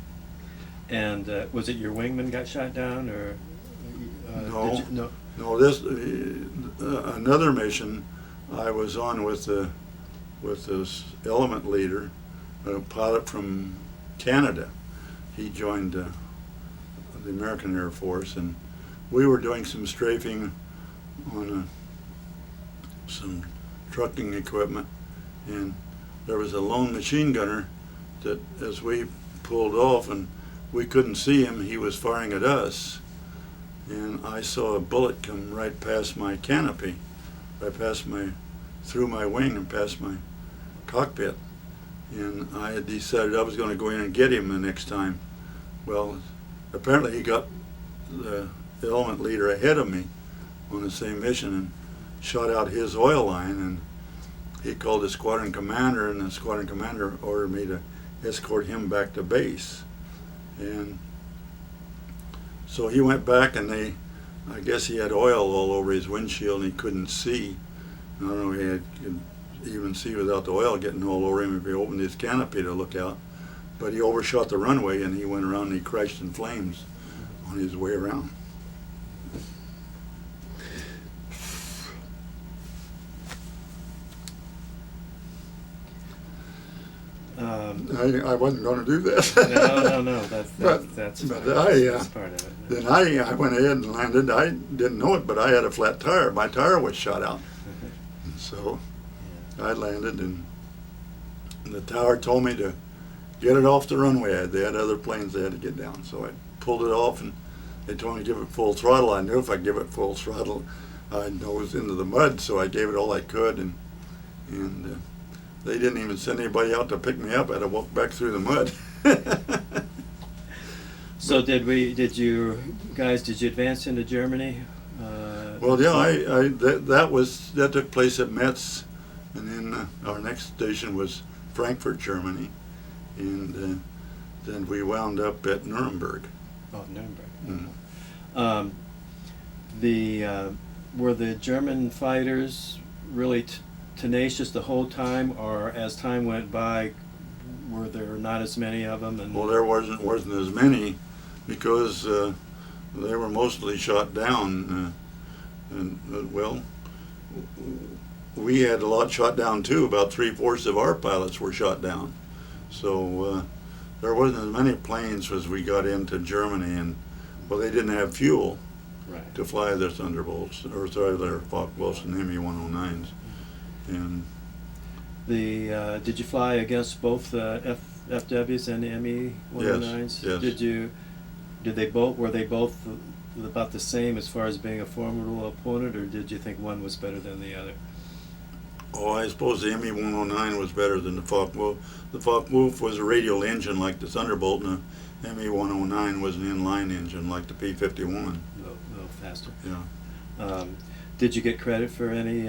And was it your wingman got shot down, or No. No, this another mission I was on with this element leader, a pilot from Canada. He joined the American Air Force, and we were doing some strafing on some trucking equipment, and there was a lone machine gunner that, as we pulled off and we couldn't see him, he was firing at us, and I saw a bullet come right past my canopy, through my wing and past my cockpit, and I had decided I was going to go in and get him the next time. Well, apparently he got the element leader ahead of me on the same mission and shot out his oil line, and he called the squadron commander, and the squadron commander ordered me to escort him back to base. And so he went back, and I guess he had oil all over his windshield and he couldn't see. I don't know if he could even see without the oil getting all over him if he opened his canopy to look out. But he overshot the runway, and he went around and he crashed in flames on his way around. I wasn't going to do that. No. That's part of it. Then I went ahead and landed. I didn't know it, but I had a flat tire. My tire was shot out. So I landed, and the tower told me to get it off the runway. They had other planes they had to get down. So I pulled it off, and they told me to give it full throttle. I knew if I give it full throttle, I'd nose into the mud, so I gave it all I could, and they didn't even send anybody out to pick me up. I had to walk back through the mud. So did you advance into Germany? Well, yeah, that took place at Metz, and then our next station was Frankfurt, Germany, and then we wound up at Nuremberg. Oh, Nuremberg. Mm-hmm. Were the German fighters really tenacious the whole time, or as time went by, were there not as many of them? And well, there wasn't as many because they were mostly shot down, well, we had a lot shot down too. About 3/4 of our pilots were shot down, so there wasn't as many planes as we got into Germany, and well, they didn't have fuel to fly their Thunderbolts or their Focke-Wulfs and ME-109s. And did you fly against both the FWs and the ME-109s? Yes. Were they both about the same as far as being a formidable opponent, or did you think one was better than the other? Oh, I suppose the ME-109 was better than the Focke-Wulf. The Focke-Wulf was a radial engine like the Thunderbolt, and the ME-109 was an inline engine like the P-51. A little faster. Yeah. Did you get credit for any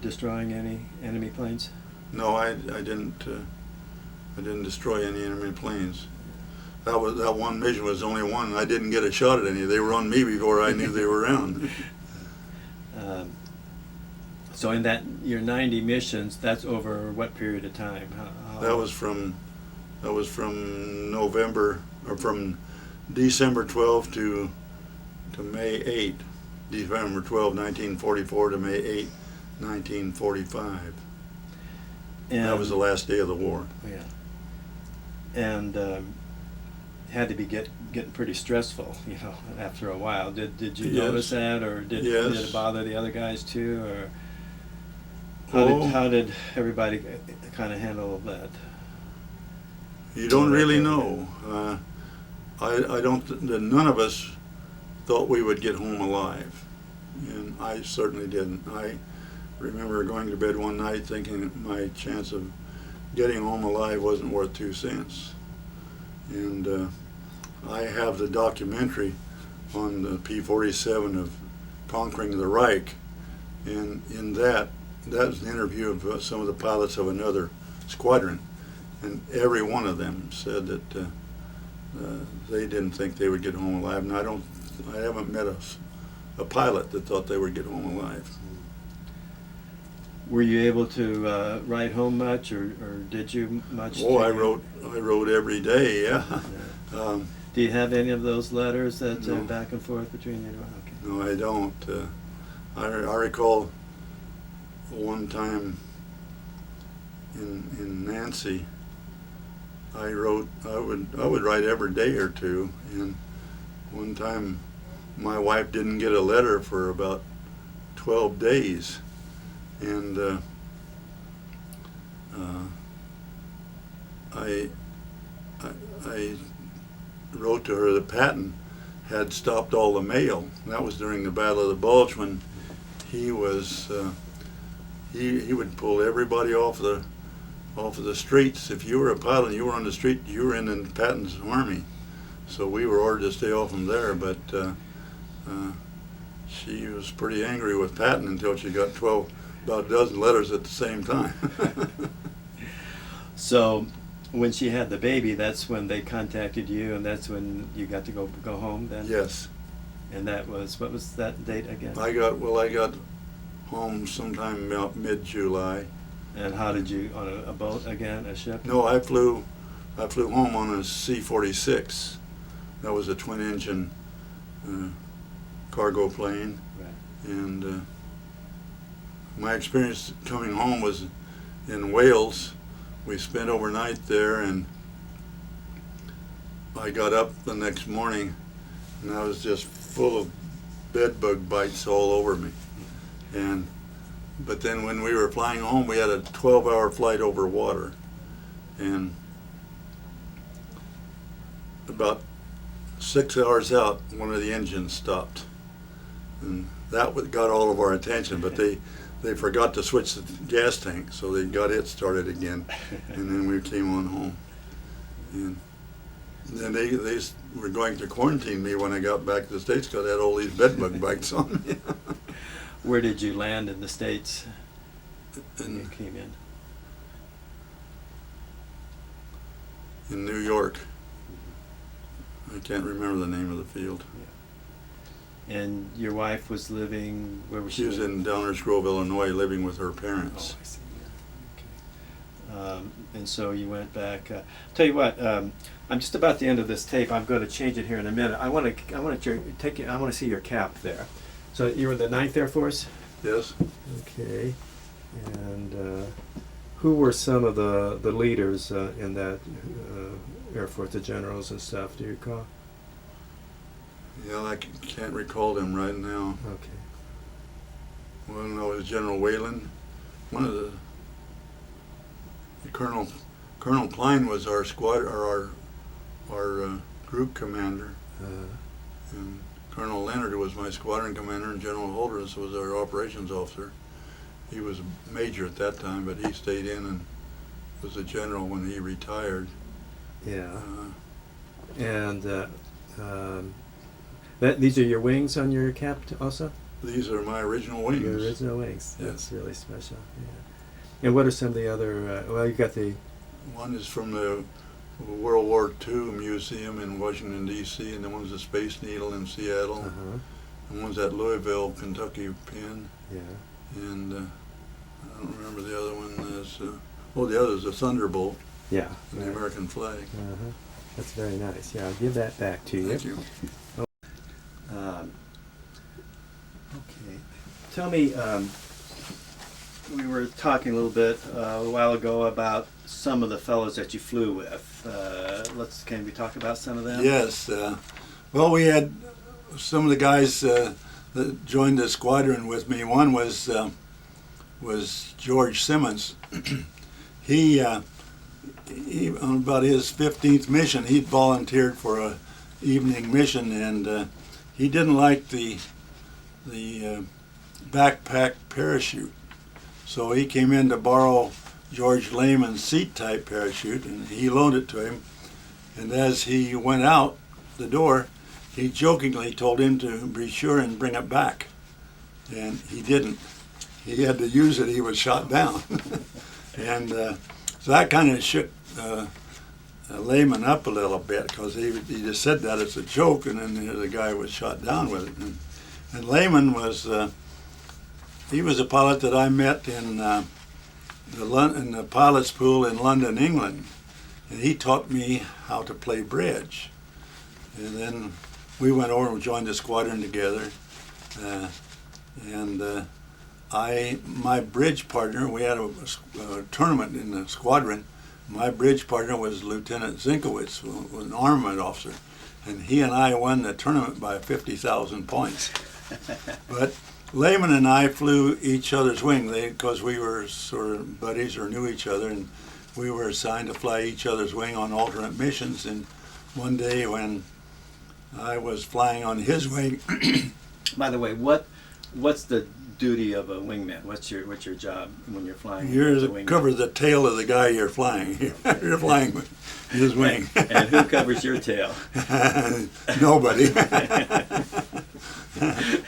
destroying any enemy planes? No, I didn't destroy any enemy planes. That one mission was the only one. I didn't get a shot at any. They were on me before I knew they were around. So in your 90 missions, that's over what period of time? That was from November, or from December 12 to May 8. December 12, 1944 to May 8, 1945. And that was the last day of the war. Yeah. And had to be getting pretty stressful, after a while. Did you notice that, or did it bother the other guys too, or how did everybody kind of handle that? You don't really know. I don't. None of us thought we would get home alive, and I certainly didn't. I remember going to bed one night thinking my chance of getting home alive wasn't worth 2 cents. And I have the documentary on the P-47 of conquering the Reich, and in that was an interview of some of the pilots of another squadron, and every one of them said that they didn't think they would get home alive. And I haven't met a pilot that thought they would get home alive. Were you able to write home much, or did you much? Oh, I wrote every day. Yeah. Do you have any of those letters that No. back and forth between you? Okay. No, I don't. I recall one time in Nancy, I would write every day or two, and one time my wife didn't get a letter for about 12 days, and I wrote to her that Patton had stopped all the mail. That was during the Battle of the Bulge, when he was he would pull everybody off of the streets. If you were a pilot and you were on the street, you were in Patton's army. So we were ordered to stay off from there, but she was pretty angry with Patton until she got about a dozen letters at the same time. So when she had the baby, that's when they contacted you, and that's when you got to go home then? Yes. And that was, what was that date again? I got home sometime about mid-July. And how did you, on a boat again, a ship? No, I flew home on a C-46. That was a twin-engine cargo plane. Right. And my experience coming home was in Wales. We spent overnight there, and I got up the next morning, and I was just full of bed bug bites all over me. But then when we were flying home, we had a 12-hour flight over water, and about 6 hours out, one of the engines stopped, and that got all of our attention. But they forgot to switch the gas tank, so they got it started again, and then we came on home. And then they were going to quarantine me when I got back to the States because I had all these bedbug bites on me. Where did you land in the States when you in, came in? in New York. I can't remember the name of the field. And your wife was living, where was she? She was in Downers Grove, Illinois, living with her Oh, parents. I see. Yeah. Okay. And so you went back. Tell you what, I'm just about the end of this tape. I'm going to change it here in a minute. I want to see your cap there. So you were in the 9th Air Force? Yes. Okay. And who were some of the leaders in that Air Force, the generals and stuff? Do you recall? Yeah, I can't recall them right now. Okay. Well, no, it was General Whalen. One of the Colonel Klein was our squad, or our group commander, and Colonel Leonard was my squadron commander, and General Holderness was our operations officer. He was a major at that time, but he stayed in and was a general when he retired. Yeah. And these are your wings on your cap also? These are my original wings. Your original wings. Yes. That's really special. Yeah. And what are some of the other? Well, you got the. One is from the World War II museum in Washington, D.C., and then one's the Space Needle in Seattle, Uh-huh. and one's at Louisville, Kentucky Pen, Yeah. and I don't remember the other one. The other is the Thunderbolt, Yeah. and the American flag. Uh-huh. That's very nice. Yeah, I'll give that back to you. Thank you. Okay. Tell me, we were talking a little bit a while ago about some of the fellows that you flew with. Can we talk about some of them? Yes. Well, we had some of the guys that joined the squadron with me. One was George Simmons. he on about his 15th mission, he'd volunteered for a evening mission, and he didn't like the backpack parachute. So he came in to borrow George Lehman's seat-type parachute, and he loaned it to him. And as he went out the door, he jokingly told him to be sure and bring it back. And he didn't. He had to use it. He was shot down. And so that kind of shook Lehman up a little bit, because he just said that as a joke, and then the guy was shot down with it. And Lehman was he was a pilot that I met in the pilot's pool in London, England, and he taught me how to play bridge. And then we went over and joined the squadron together, and my bridge partner, we had a tournament in the squadron. My bridge partner was Lieutenant Zinkowitz, who was an armament officer, and he and I won the tournament by 50,000 points. But Lehman and I flew each other's wing because we were sort of buddies or knew each other, and we were assigned to fly each other's wing on alternate missions. And one day when I was flying on his wing. By the way, what's the duty of a wingman? What's your job when you're flying? You're as a to wingman? cover the tail of the guy you're flying. You're flying with his wing. And who covers your tail? Nobody.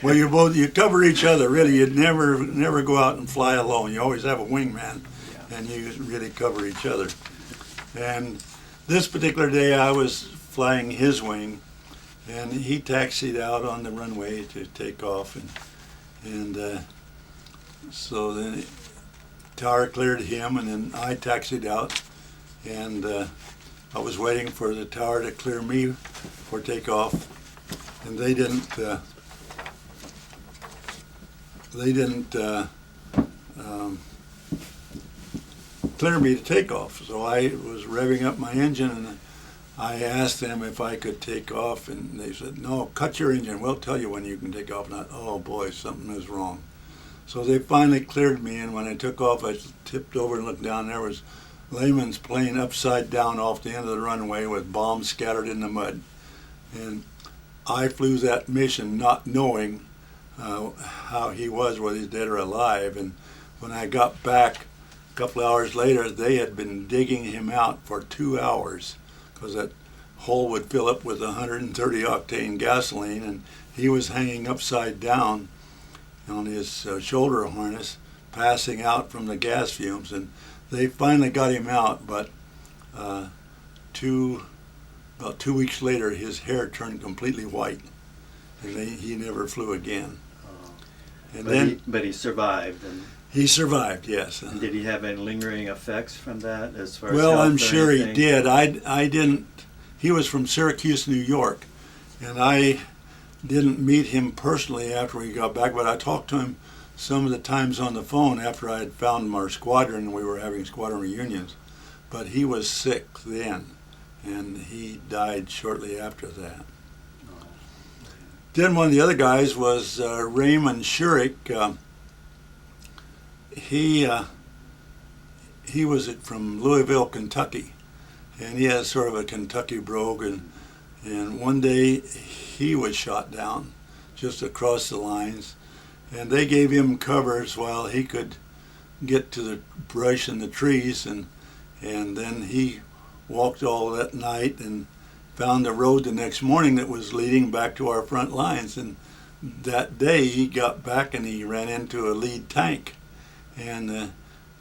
Well, you cover each other. Really, you'd never go out and fly alone. You always have a wingman, and you really cover each other. And this particular day, I was flying his wing, and he taxied out on the runway to take off, and so then tower cleared him, and then I taxied out, and I was waiting for the tower to clear me for takeoff, and they didn't clear me to take off. So I was revving up my engine, and I asked them if I could take off, and they said, "No, cut your engine. We'll tell you when you can take off." And oh boy, something is wrong. So they finally cleared me, and when I took off, I tipped over and looked down. There was Lehman's plane upside down off the end of the runway with bombs scattered in the mud. And I flew that mission not knowing how he was, whether he's dead or alive. And when I got back a couple of hours later, they had been digging him out for 2 hours, because that hole would fill up with 130 octane gasoline, and he was hanging upside down on his shoulder harness, passing out from the gas fumes. And they finally got him out, but about 2 weeks later, his hair turned completely white, and he never flew again. But he survived. And he survived, yes. and did he have any lingering effects from that, as far as Well, health I'm or sure he anything? did. I didn't. He was from Syracuse, New York, and I didn't meet him personally after we got back, but I talked to him some of the times on the phone after I had found our squadron and we were having squadron reunions. But he was sick then, and he died shortly after that. Then one of the other guys was Raymond Shurik. He was from Louisville, Kentucky, and he has sort of a Kentucky brogue, and one day he was shot down just across the lines, and they gave him covers while he could get to the brush and the trees, and then he walked all that night and found the road the next morning that was leading back to our front lines. And that day he got back and he ran into a lead tank, and the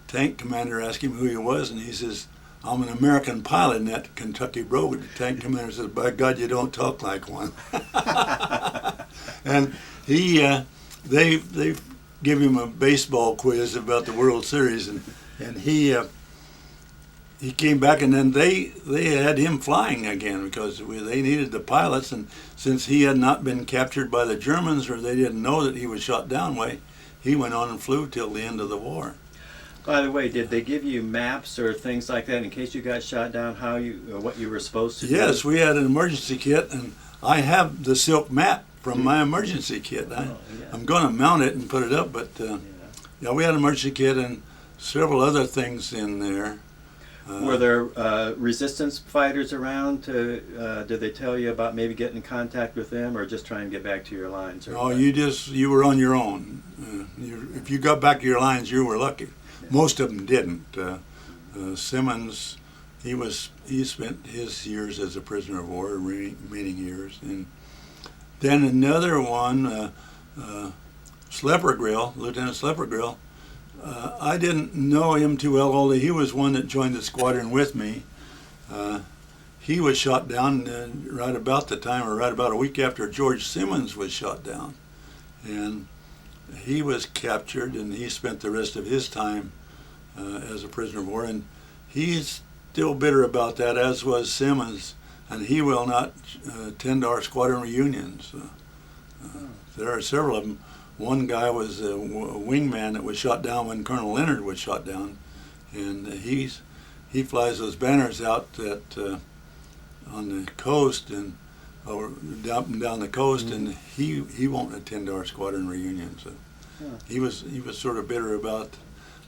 tank commander asked him who he was, and he says, I'm an American pilot, and that Kentucky broke. The tank commander said, "By God, you don't talk like one." And they give him a baseball quiz about the World Series, and he came back, and then they had him flying again because they needed the pilots, and since he had not been captured by the Germans, or they didn't know that he was shot down, he went on and flew till the end of the war. By the way, did they give you maps or things like that in case you got shot down? How you, or what you were supposed to do? Yes, we had an emergency kit, and I have the silk map from my emergency kit. I'm going to mount it and put it up, but yeah, we had an emergency kit and several other things in there. Were there resistance fighters around? Did they tell you about maybe getting in contact with them, or just trying to get back to your lines? Or no, you were on your own. If you got back to your lines, you were lucky. Most of them didn't. Simmons, he spent his years as a prisoner of war, remaining years, and then another one, Sleppergrill, Lieutenant Sleppergrill. I didn't know him too well, although he was one that joined the squadron with me. He was shot down right about the time, or right about a week after George Simmons was shot down, and he was captured, and he spent the rest of his time as a prisoner of war, and he's still bitter about that, as was Simmons, and he will not attend our squadron reunions. There are several of them. One guy was a wingman that was shot down when Colonel Leonard was shot down, and he flies those banners out on the coast and down the coast, and he won't attend our squadron reunion. So he was sort of bitter about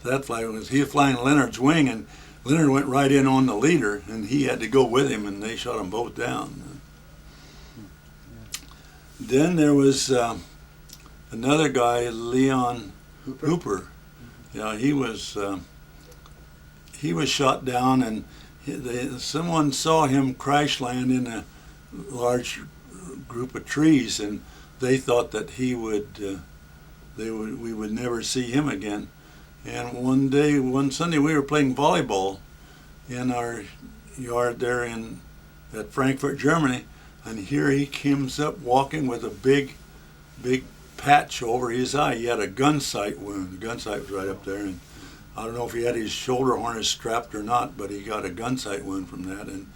that flight. He was flying Leonard's wing, and Leonard went right in on the leader, and he had to go with him, and they shot them both down. Then there was another guy, Leon Hooper. Yeah, he was shot down, and someone saw him crash land in a large group of trees, and they thought that we would never see him again. And one Sunday, we were playing volleyball in our yard there at Frankfurt, Germany, and here he comes up walking with a big patch over his eye. He had a gun sight wound. The gun sight was right up there, and I don't know if he had his shoulder harness strapped or not, but he got a gun sight wound from that, and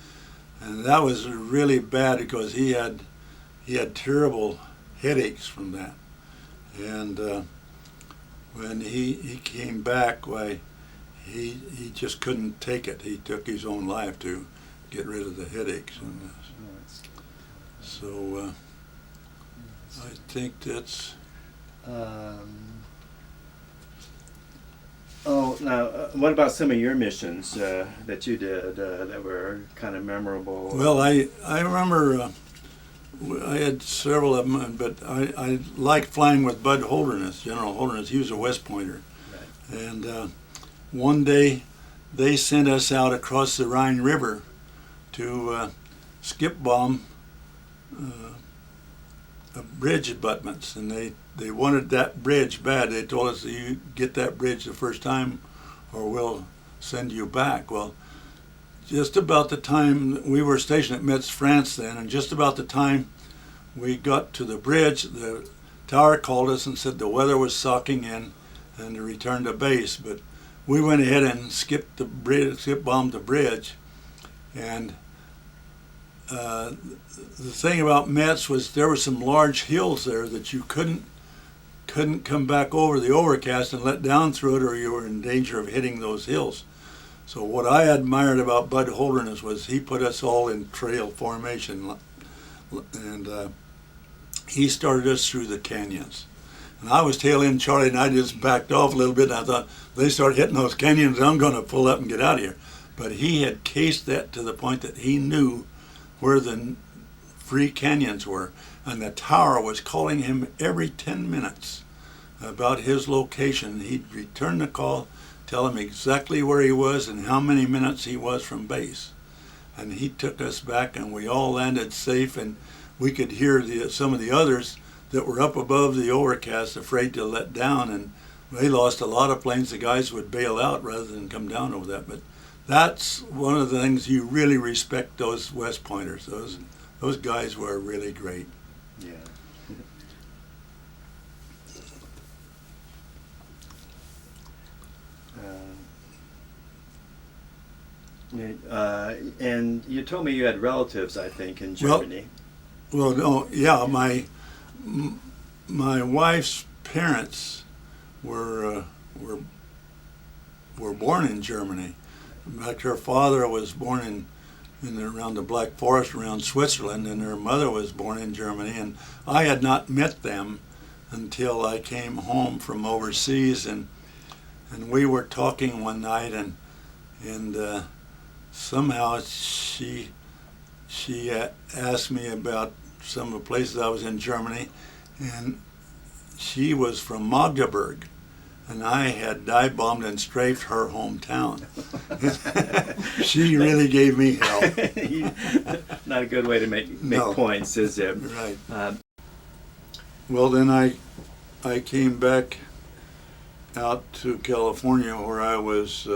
that was really bad because he had terrible headaches from that. And when he came back, he just couldn't take it. He took his own life to get rid of the headaches. And so I think that's. Now, what about some of your missions that you did that were kind of memorable? Well, I remember I had several of them, but I liked flying with Bud Holderness, General Holderness. He was a West Pointer. Right. And one day they sent us out across the Rhine River to skip bomb a bridge abutments, and they wanted that bridge bad. They told us, you get that bridge the first time or we'll send you back. Well, just about the time we were stationed at Metz, France then, and just about the time we got to the bridge, the tower called us and said the weather was sucking in and to return to base. But we went ahead and skip bombed the bridge. And the thing about Metz was there were some large hills there that you couldn't come back over the overcast and let down through it, or you were in danger of hitting those hills. So what I admired about Bud Holderness was he put us all in trail formation, and he started us through the canyons. And I was tail end Charlie, and I just backed off a little bit, and I thought, they start hitting those canyons, I'm going to pull up and get out of here. But he had cased that to the point that he knew where the free canyons were, and the tower was calling him every 10 minutes about his location. He'd return the call, tell him exactly where he was and how many minutes he was from base. And he took us back, and we all landed safe, and we could hear some of the others that were up above the overcast afraid to let down, and they lost a lot of planes. The guys would bail out rather than come down over that, but that's one of the things you really respect those West Pointers. Those guys were really great. Yeah. And you told me you had relatives, I think, in Germany. Well, no, yeah, my wife's parents were born in Germany. In fact, her father was born around the Black Forest around Switzerland, and her mother was born in Germany. And I had not met them until I came home from overseas, and we were talking one night, and somehow she asked me about some of the places I was in Germany, and she was from Magdeburg, and I had dive bombed and strafed her hometown. She really gave me hell. Not a good way to make No. points, is it? Right. Well, then I came back out to California, where I was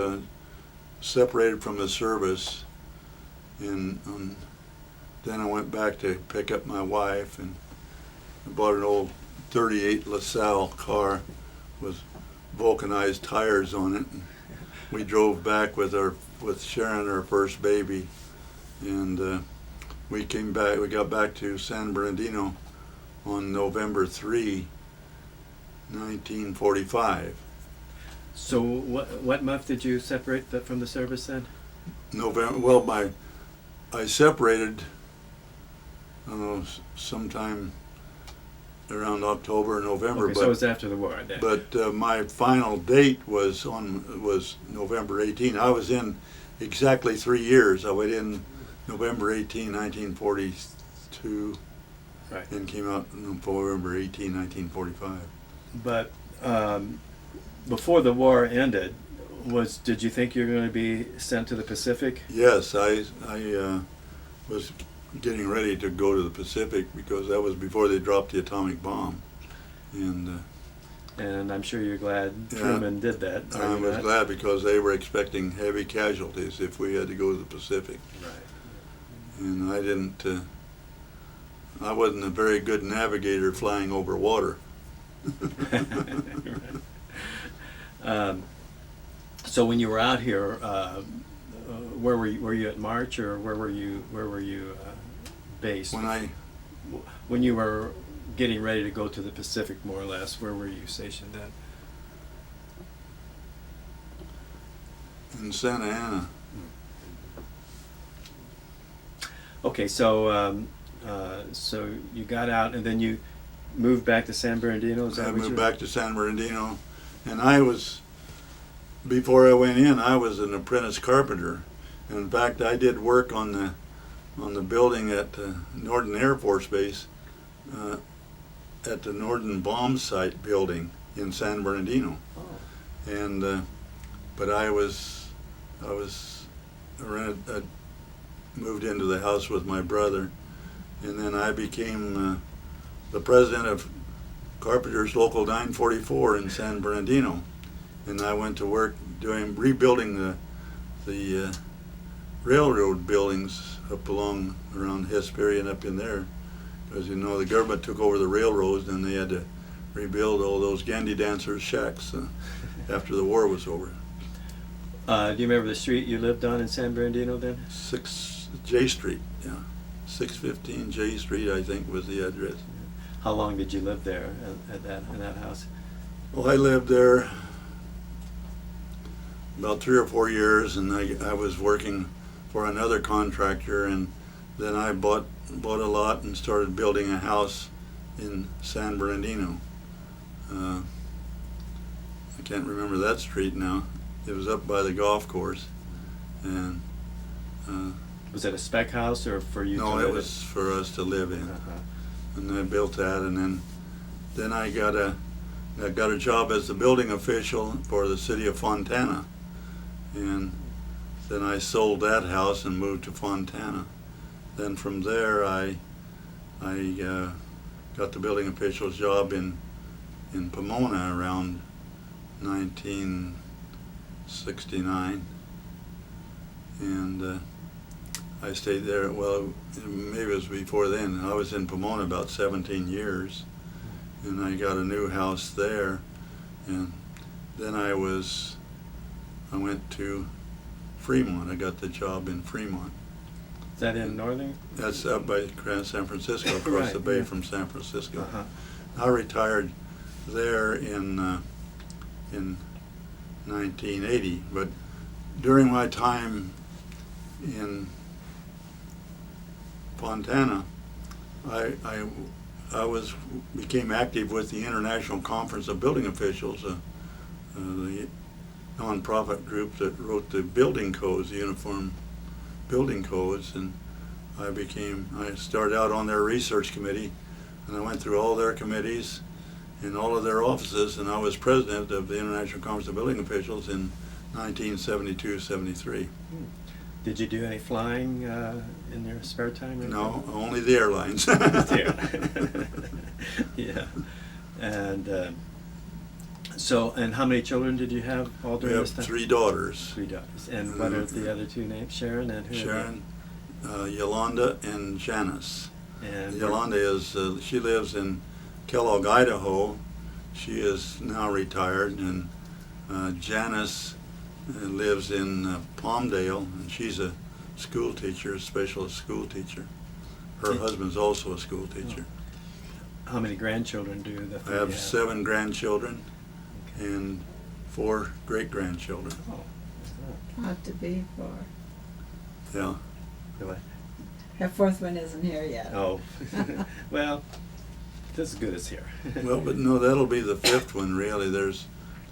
separated from the service, and then I went back to pick up my wife, and I bought an old 38 LaSalle car with vulcanized tires on it. And we drove back with Sharon, our first baby, and we got back to San Bernardino on November 3, 1945. So what month did you separate from the service then? November. Well, I separated, I don't know, sometime around October or November. Okay, so it was after the war then. But my final date was November 18. I was in exactly 3 years. I went in November 18, 1942, Right. and came out November 18, 1945. But before the war ended, did you think you were going to be sent to the Pacific? Yes, I was getting ready to go to the Pacific, because that was before they dropped the atomic bomb, and I'm sure you're glad Truman did that. I was glad, because they were expecting heavy casualties if we had to go to the Pacific. Right. And I didn't. I wasn't a very good navigator flying over water. Right. So when you were out here, where were you at March, or where were you based? When you were getting ready to go to the Pacific, more or less, where were you stationed then? In Santa Ana. Okay, so so you got out, and then you moved back to San Bernardino. Is that I what moved you- back to San Bernardino, and before I went in, I was an apprentice carpenter. And in fact, I did work on the building at Norden Air Force Base, at the Norden bomb site building in San Bernardino. Oh. And but I moved into the house with my brother, and then I became the president of Carpenters Local 944 in San Bernardino, and I went to work rebuilding the railroad buildings up around Hesperia up in there. As you know, the government took over the railroads, and they had to rebuild all those Gandhi dancers' shacks after the war was over. Do you remember the street you lived on in San Bernardino then? 6 J Street, yeah. 615 J Street, I think, was the address. How long did you live there in that house? Well, I lived there about 3 or 4 years, and I was working for another contractor, and then I bought a lot and started building a house in San Bernardino. I can't remember that street now. It was up by the golf course, and Was it a spec house, or for you to live no, it in? was for us to live in. Uh-huh. And I built that, and then I got a job as the building official for the city of Fontana, and then I sold that house and moved to Fontana. Then from there I got the building official's job in Pomona around 1969, and I stayed there. Well, maybe it was before then. I was in Pomona about 17 years, and I got a new house there, and then I went to Fremont. I got the job in Fremont. Is that in northern? That's up by San Francisco, across Right, the bay yeah. from San Francisco. Uh-huh. I retired there in 1980, but during my time in Fontana, I became active with the International Conference of Building Officials, the nonprofit group that wrote the building codes, the uniform building codes, and I started out on their research committee, and I went through all their committees in all of their offices, and I was president of the International Conference of Building Officials in 1972-73. Did you do any flying in your spare time? Or No, only the airlines. Yeah. And and how many children did you have all We during have this time? 3 daughters. 3 daughters. And what are the other 2 names? Sharon and who? Sharon, Yolanda, and Janice. And Yolanda she lives in Kellogg, Idaho. She is now retired, and Janice lives in Palmdale, and she's a school teacher, a specialist school teacher. Her husband's also a school teacher. how many grandchildren do the I three have 7 grandchildren and 4 great-grandchildren. Oh, Not to be for. Yeah. really? Her 4th one isn't here yet. Oh, well, this is good as here. Well, but no, that'll be the 5th one, really.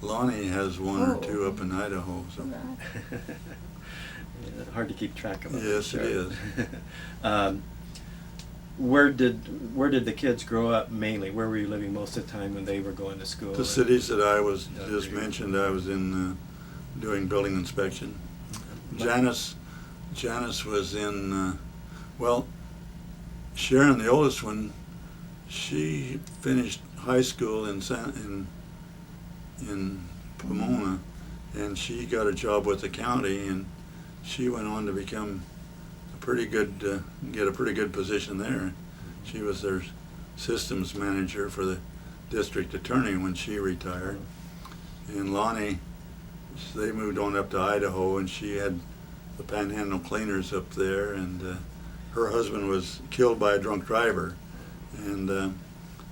Lonnie has 1 or Oh. 2 up in Idaho. So. Right. Yeah, hard to keep track of. Yes, sure. it is. Where did the kids grow up mainly? Where were you living most of the time when they were going to school? The cities that I was Oh, just there you mentioned, I was in doing building inspection. Janice was in, well, Sharon, the oldest one, she finished high school in Pomona, and she got a job with the county, and she went on to become get a pretty good position there. She was their systems manager for the district attorney when she retired. And Lonnie, they moved on up to Idaho, and she had the Panhandle Cleaners up there, and her husband was killed by a drunk driver, and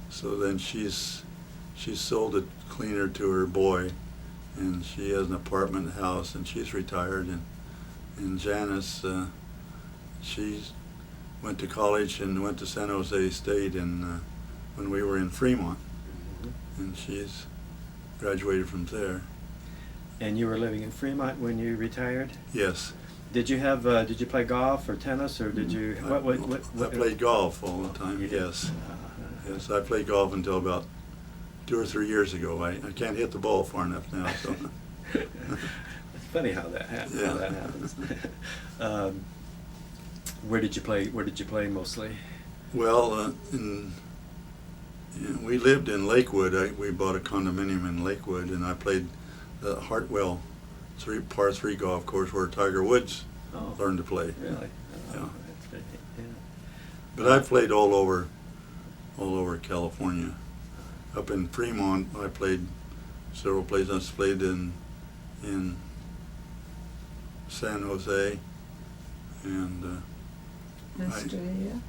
so then she sold a cleaner to her boy, and she has an apartment house, and she's retired. And Janice, she went to college and went to San Jose State when we were in Fremont, and she's graduated from there. And you were living in Fremont when you retired? Yes. Did you play golf or tennis, or did you? I played golf all the time. You did? Yes. Yes, I played golf until about 2 or 3 years ago. I can't hit the ball far enough now. So. It's funny how that happens. Yeah. How that happens. Where did you play? Where did you play mostly? Well, we lived in Lakewood. We bought a condominium in Lakewood, and I played the Hartwell par 3 golf course where Tiger Woods Oh, learned to play. really? Oh, Yeah. that's pretty, yeah. But I played all over California. Up in Fremont, I played several places. I played in San Jose, and Australia.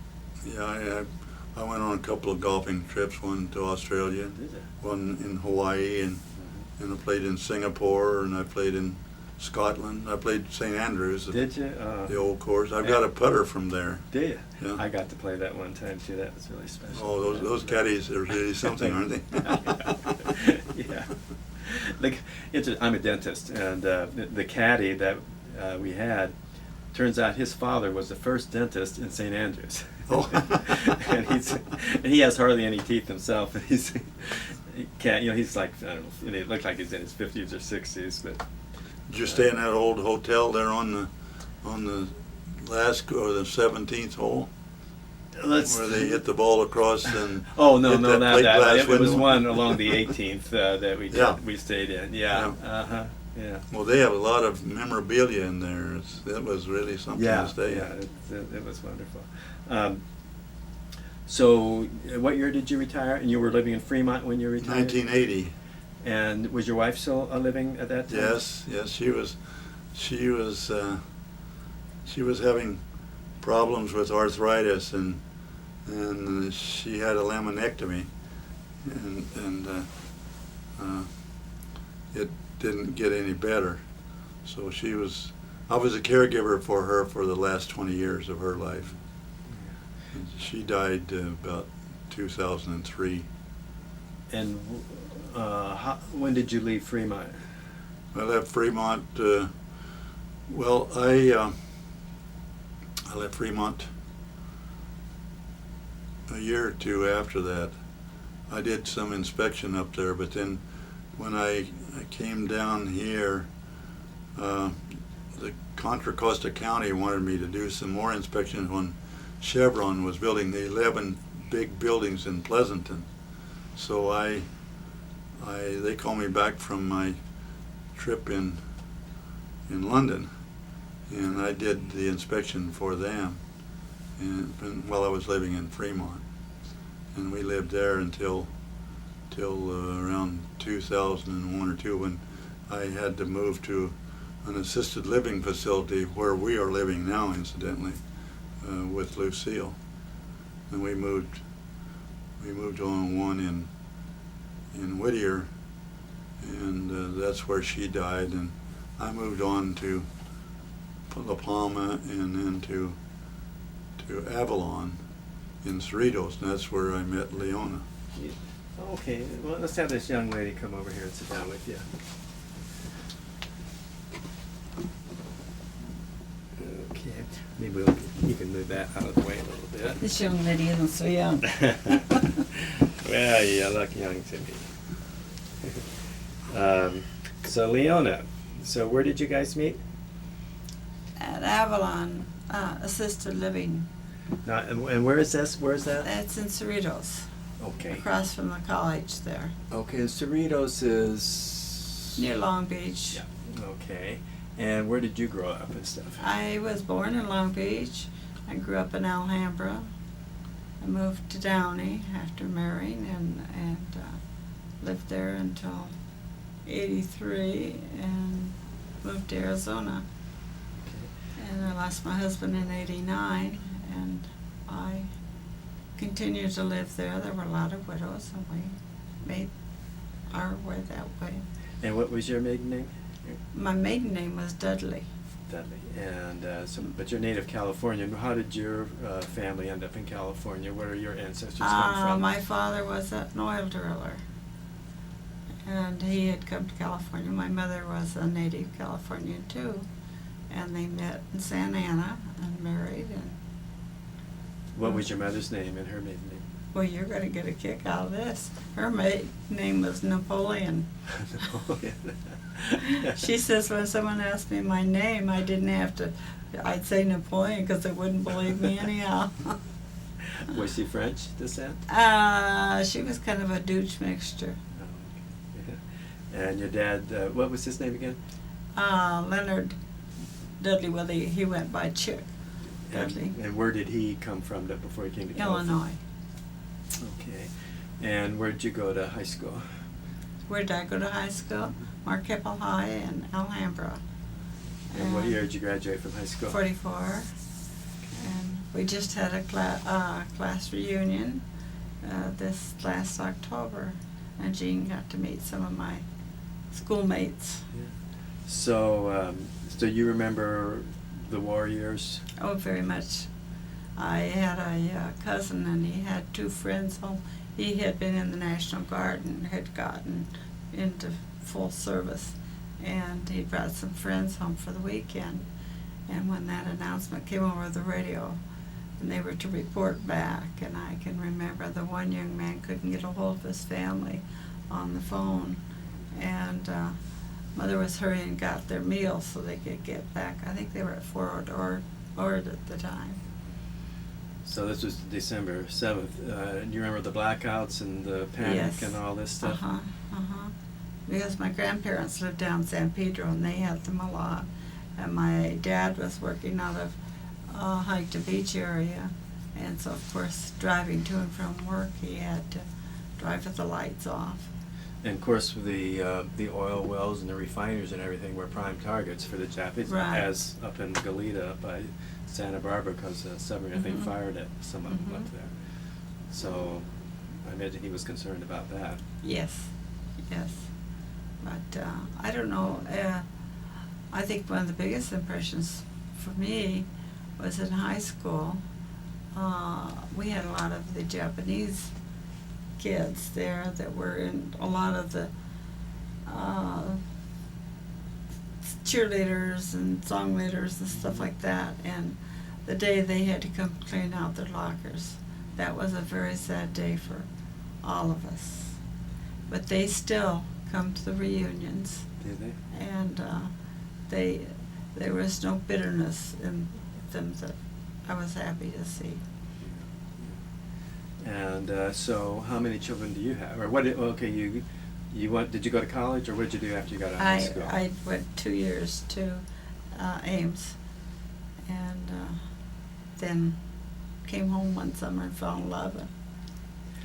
I went on a couple of golfing trips. One to Australia, Did you? one in Hawaii, and I played in Singapore, and I played in Scotland. I played St. Andrews, Did you? the old course. I've got a putter from there. Did you? Yeah. I got to play that one time too. That was really special. Oh, those caddies are really something, aren't they? Yeah. I'm a dentist, and the caddy that we had, turns out his father was the first dentist in St. Andrews. Oh. and he has hardly any teeth himself. And he's like, I don't know, it looked like he's in his 50s or 60s, but. Did you stay in that old hotel there on the last or the 17th hole? Where they hit the ball across and Oh no, hit no, that plate glass it was window? one along the 18th that Yeah. we stayed in. Yeah. Yeah. Uh-huh. Yeah. Well, they have a lot of memorabilia in there. That was really something Yeah, to stay. yeah, it was wonderful. So, what year did you retire? And you were living in Fremont when you retired? 1980. And was your wife still living at that time? Yes, she was having problems with arthritis, and she had a laminectomy, and it didn't get any better. So I was a caregiver for her for the last 20 years of her life. And she died about 2003. And when did you leave Fremont? I left Fremont. I left Fremont a year or two after that. I did some inspection up there, but then when I came down here, the Contra Costa County wanted me to do some more inspections when Chevron was building the 11 big buildings in Pleasanton. So they called me back from my trip in London, and I did the inspection for them, and while I was living in Fremont, and we lived there until around 2001 or 2, when I had to move to an assisted living facility where we are living now, incidentally, with Lucille, and we moved on one in Whittier, and that's where she died, and I moved on to La Palma and then to Avalon in Cerritos, and that's where I met Leona. Okay, well, let's have this young lady come over here and sit down with you. Okay, maybe you can move that out of the way a little bit. This young lady isn't so young. Well, you look young to me. So Leona, so where did you guys meet? At Avalon Assisted Living. Now, and where is this? Where is that? That's in Cerritos, Okay. across from the college there, Okay, Cerritos is near Long Beach. Yeah. Okay. And where did you grow up and stuff? I was born in Long Beach. I grew up in Alhambra. I moved to Downey after marrying and lived there until '83 and moved to Arizona. And I lost my husband in '89, and I continued to live there. There were a lot of widows, and we made our way that way. And what was your maiden name? My maiden name was Dudley. Dudley. And but you're native Californian. How did your family end up in California? Where are your ancestors come from? My father was an oil driller, and he had come to California. My mother was a native Californian too, and they met in Santa Ana and married. And What was your mother's name and her maiden name? well, you're going to get a kick out of this. Her maiden name was Napoleon. She says when someone asked me my name, I didn't have to. I'd say Napoleon because they wouldn't believe me anyhow. Was she French descent? She was kind of a douche mixture. Oh, okay. Yeah. And your dad, what was his name again? Leonard Dudley. Well, he went by Chick Dudley. And where did he come from before he came to California? Illinois. Okay. And where did you go to high school? Where did I go to high school? Marquette High in Alhambra. And what year did you graduate from high school? 44. And we just had a class reunion this last October, and Jean got to meet some of my schoolmates. Yeah. So, so you remember the war years? Oh, very much. I had a cousin, and he had two friends home. He had been in the National Guard and had gotten into full service, and he brought some friends home for the weekend. And when that announcement came over the radio, and they were to report back, and I can remember the one young man couldn't get a hold of his family on the phone, and mother was hurrying and got their meals so they could get back. I think they were at Fort Ord at the time. So this was December 7th. Do you remember the blackouts and the panic Yes. and all this stuff? Uh-huh. because my grandparents lived down San Pedro and they had them a lot. And my dad was working out of Hike to Beach area. And so, of course, driving to and from work, he had to drive with the lights off. And of course, the oil wells and the refiners and everything were prime targets for the Japanese, Right. as up in Goleta, up by Santa Barbara, because the submarine, I think, Mhm. fired at some of them Mhm. up there. So I imagine he was concerned about that. Yes, yes. But I don't know. I think one of the biggest impressions for me was in high school. We had a lot of the Japanese kids there that were in a lot of the cheerleaders and song leaders and stuff like that. And the day they had to come clean out their lockers, that was a very sad day for all of us. But they still come to the reunions, Did they? and there was no bitterness in them that I was happy to see. And so, how many children do you have? Or what? Okay, you went. Did you go to college, or what did you do after you got out of high school? I went 2 years to Ames, and then came home one summer and fell in love and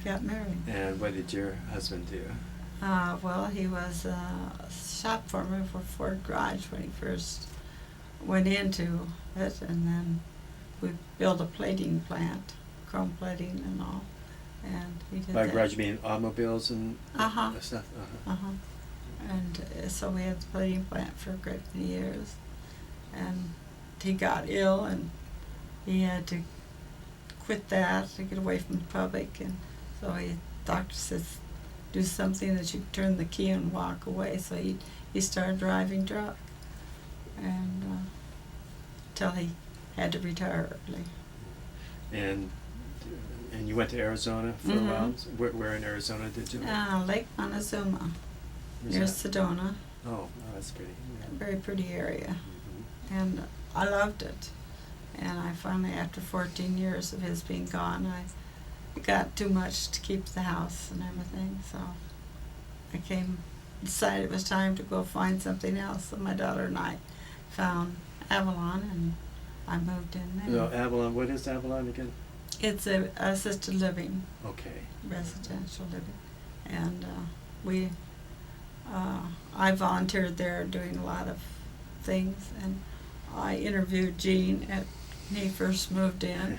got married. And what did your husband do? Well, he was a shop foreman for Ford Garage when he first went into it, and then we built a plating plant, chrome plating and all, and he did By that. garage, you mean automobiles and Uh-huh. stuff? Uh-huh. And so we had the plating plant for a great many years, and he got ill, and he had to quit that to get away from the public, and so doctor says, do something that you can turn the key and walk away. So he started driving truck, and till he had to retire early. And you went to Arizona for a Mhm. while? Where in Arizona did you live? Lake Montezuma, Where's near that? Sedona, Oh, that's pretty. a very pretty area, Mhm. and I loved it. And I finally, after 14 years of his being gone, I got too much to keep the house and everything, so I decided it was time to go find something else. So my daughter and I found Avalon, and I moved in there. No, Avalon. What is Avalon again? It's a assisted living, Okay. residential living, and I volunteered there doing a lot of things, and I interviewed Gene when he first moved in,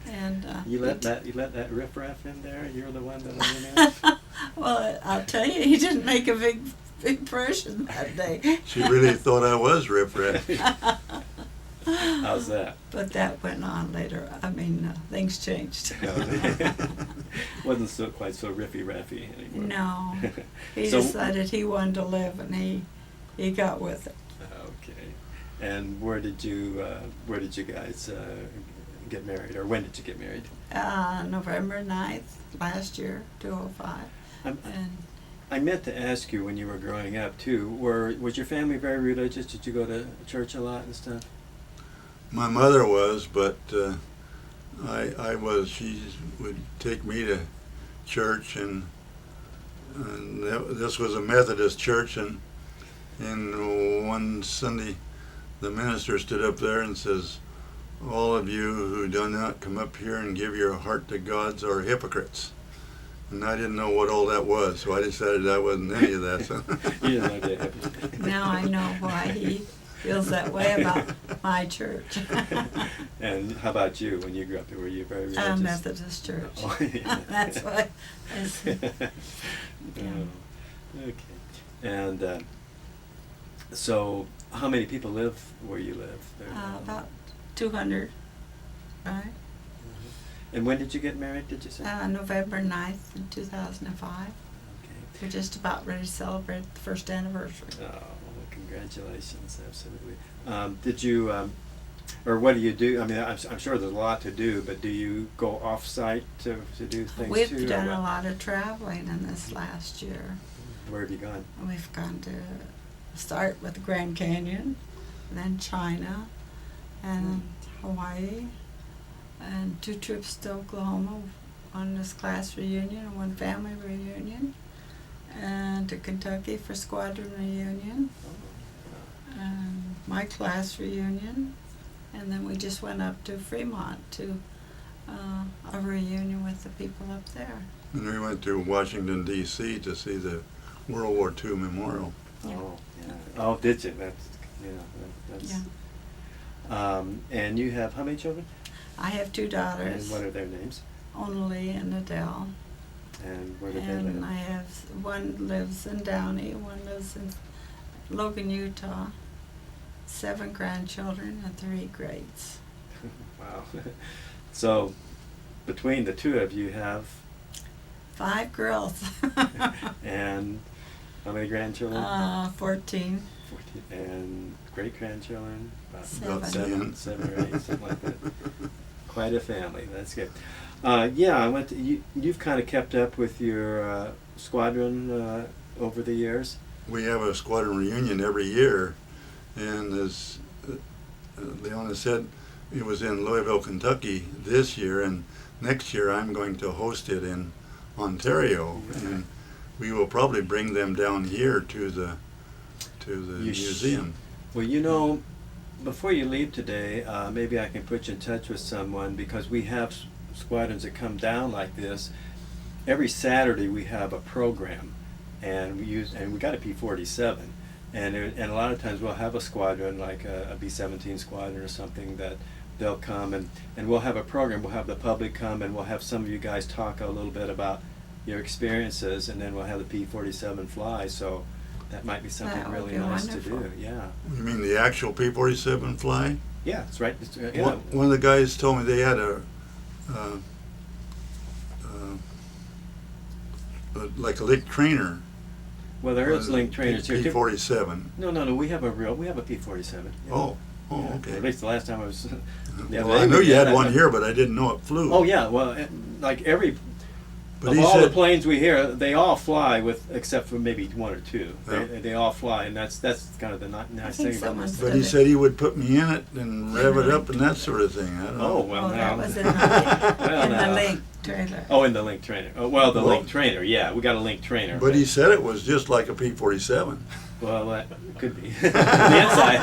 and You let that riffraff in there? You're the one that let him in? well, I'll tell you, he didn't make a big impression that day. She really thought I was riffraff. How's that? But that went on later. I mean, things changed. Wasn't quite so riffy-raffy anymore. No, he So- decided he wanted to live, and he got with it. Okay. And where did you guys get married, or when did you get married? November 9th, last year, 2005. I'm- And I meant to ask you when you were growing up too. Was your family very religious? Did you go to church a lot and stuff? My mother was, but I was. She would take me to church, and this was a Methodist church, and one Sunday, the minister stood up there and says, "All of you who do not come up here and give your heart to God are hypocrites." And I didn't know what all that was, so I decided I wasn't any of that. So. You didn't know that. now I know why he feels that way about my church. And how about you? When you grew up, were you very religious? Methodist church. Oh, yeah. That's why. I said, yeah. Oh, okay. And so, how many people live where you live? There? About 200, right? And when did you get married, did you say? November 9th in 2005. Okay. We're just about ready to celebrate the first anniversary. Oh, well, congratulations, absolutely. Did you, or what do you do? I mean, I'm sure there's a lot to do, but do you go off-site to do things too? We've or done what? a lot of traveling in this last year. Where have you gone? We've gone to start with the Grand Canyon, then China, and Hawaii, and 2 trips to Oklahoma, one this class reunion and one family reunion, and to Kentucky for squadron reunion, and my class reunion, and then we just went up to Fremont to a reunion with the people up there. And we went to Washington, D.C. to see the World War II memorial. Oh, yeah. Oh, did you? That's, that's. Yeah. And you have how many children? I have 2 daughters, And what are their names? Only and Adele. And where do they And live? I have, one lives in Downey, one lives in Logan, Utah. 7 grandchildren and 3 greats. Wow. So, between the 2 of you have, 5 girls. and how many grandchildren? 14. 14. And great-grandchildren? Seven. Seven or 8, something like that. Quite a family. That's good. Yeah, I went to, you've kind of kept up with your squadron over the years. We have a squadron reunion every year, and as Leona said, it was in Louisville, Kentucky this year, and next year I'm going to host it in Ontario, and we will probably bring them down here to the museum. Well, you know, before you leave today, maybe I can put you in touch with someone, because we have squadrons that come down like this. Every Saturday we have a program, and we got a P-47, and a lot of times we'll have a squadron like a B-17 squadron or something that they'll come, and we'll have a program. We'll have the public come, and we'll have some of you guys talk a little bit about your experiences, and then we'll have the P-47 fly. So that might be something That would really be nice wonderful. to do. Yeah. You mean the actual P-47 fly? Yeah, it's right. It's, yeah. One of the guys told me they had like a lick trainer. Well, there is link trainers here too. P-47. No. We have a P-47. Yeah. Oh, Yeah. okay. At least the last time I was. the other Well, day I knew we you had that, one but- here, but I didn't know it flew. Oh yeah, well, like every But of he all the said- planes we hear, they all fly with, except for maybe 1 or 2. Yeah. They all fly, and that's kind of the nice think thing about someone this. But he said he would put me in it and rev it up and that sort of thing. I don't know. Oh well, That now. was in the, Well, in the now. link trailer. Oh, in the link trainer. Oh, well, the Well- link trainer. Yeah, we got a link trainer. But he said it was just like a P-47. Well, that could be the inside.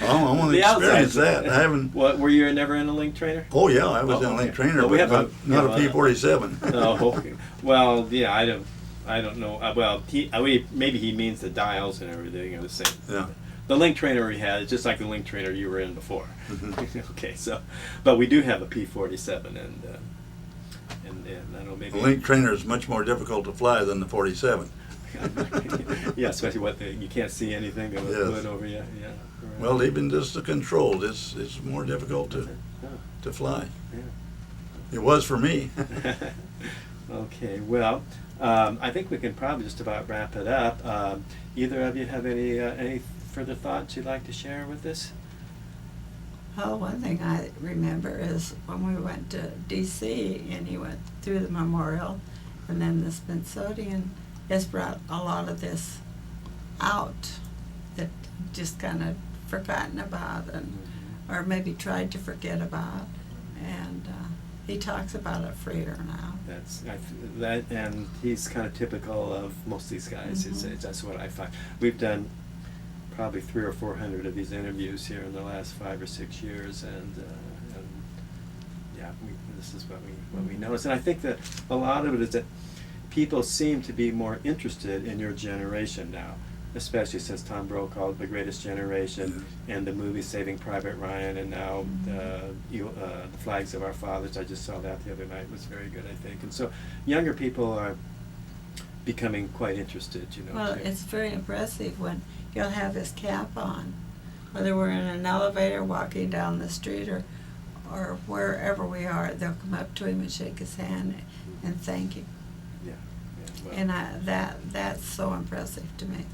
I want to The experience outside. that. I haven't. What, were you never in a link trainer? Oh yeah, I was Oh, in a link okay. trainer, Well, we but have not a- a P-47. Oh, okay. Well, yeah, I don't know. Well, maybe he means the dials and everything are the same. Yeah. The link trainer we had is just like the link trainer you were in before. Mhm. Okay, so, but we do have a P-47, and I don't know, maybe. The link trainer is much more difficult to fly than the 47. Yeah, especially you can't see anything that was Yes. going over you. Yeah. Right. Well, even just the control, it's more difficult Oh, to fly. yeah. It was for me. Okay, well, I think we can probably just about wrap it up. Either of you have any further thoughts you'd like to share with us? Oh, one thing I remember is when we went to D.C. and he went through the memorial, and then the Smithsonian has brought a lot of this out that just kind of forgotten about, and or maybe tried to forget about, and he talks about it freer now. That, and he's kind of typical of most of these guys. Mhm. That's what I find. We've done probably 300 or 400 of these interviews here in the last 5 or 6 years, and yeah, this is what we notice. And I think that a lot of it is that people seem to be more interested in your generation now, especially since Tom Brokaw, The Greatest Generation, and the movie Saving Private Ryan, and now The Flags of Our Fathers. I just saw that the other night. It was very good, I think. And so younger people are becoming quite interested, Well, too. it's very impressive when he'll have his cap on, whether we're in an elevator, walking down the street, or wherever we are. They'll come up to him and shake his hand and thank him. Yeah. Well, And that's so impressive to me.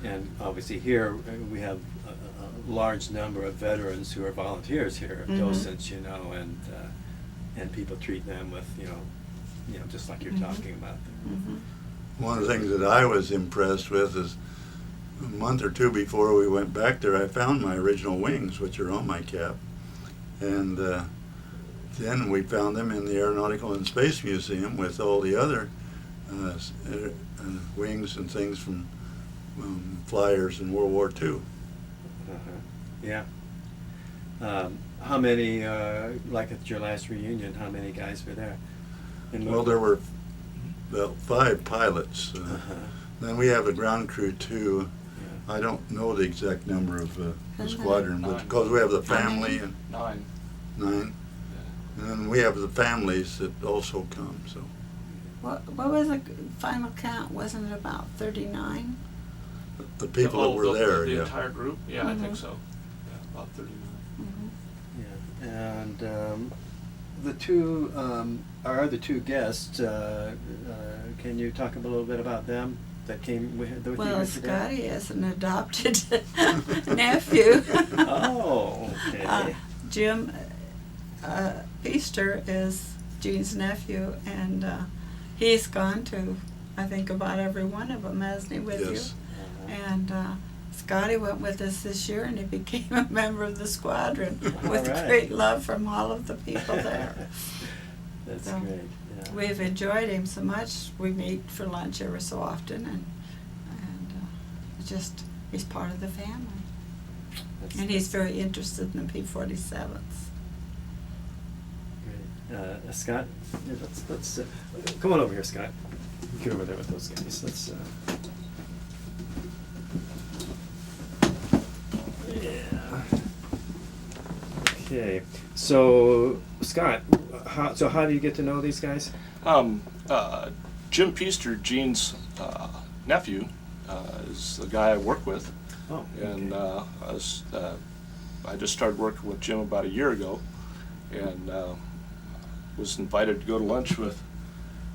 and obviously here we have a large number of veterans who are volunteers here, Mhm. docents, and people treat them with, just like you're Mhm. talking about. Mhm. One of the things that I was impressed with is a month or two before we went back there, I found my original wings, which are on my cap. And then we found them in the Aeronautical and Space Museum with all the other wings and things from flyers in World War II. Yeah. How many, like at your last reunion, how many guys were there? Well, there were about 5 pilots. Then we have a ground crew too. Yeah. I don't know the exact number of the squadron, but 9. because we have the How many? family and 9. 9, and then we have the families that also come. So What was the final count? Wasn't it about 39? the people that were there, The yeah. entire group? Yeah, I think Mhm. so. Yeah, about 39. Mm-hmm. Yeah. And the two, our other two guests, can you talk a little bit about them that came with you Well, here today? Scotty is an adopted nephew. Oh, okay. Jim Pester is Gene's nephew, and he's gone to, I think, about every one of them, hasn't he, with Yes. you? And Scotty went with us this year, and he became a member of the squadron with All right. great love from all of the people there. That's So, great. Yeah. We've enjoyed him so much. We meet for lunch every so often, and just he's part of the family. That's- And he's very interested in the P-47s. Great. Scott, yeah, let's come on over here, Scott. Get over there with those guys. Let's. Yeah. Okay. So, Scott, how do you get to know these guys? Jim Pester, Gene's nephew, is the guy I work with. Oh. And I just started working with Jim about a year ago, and was invited to go to lunch with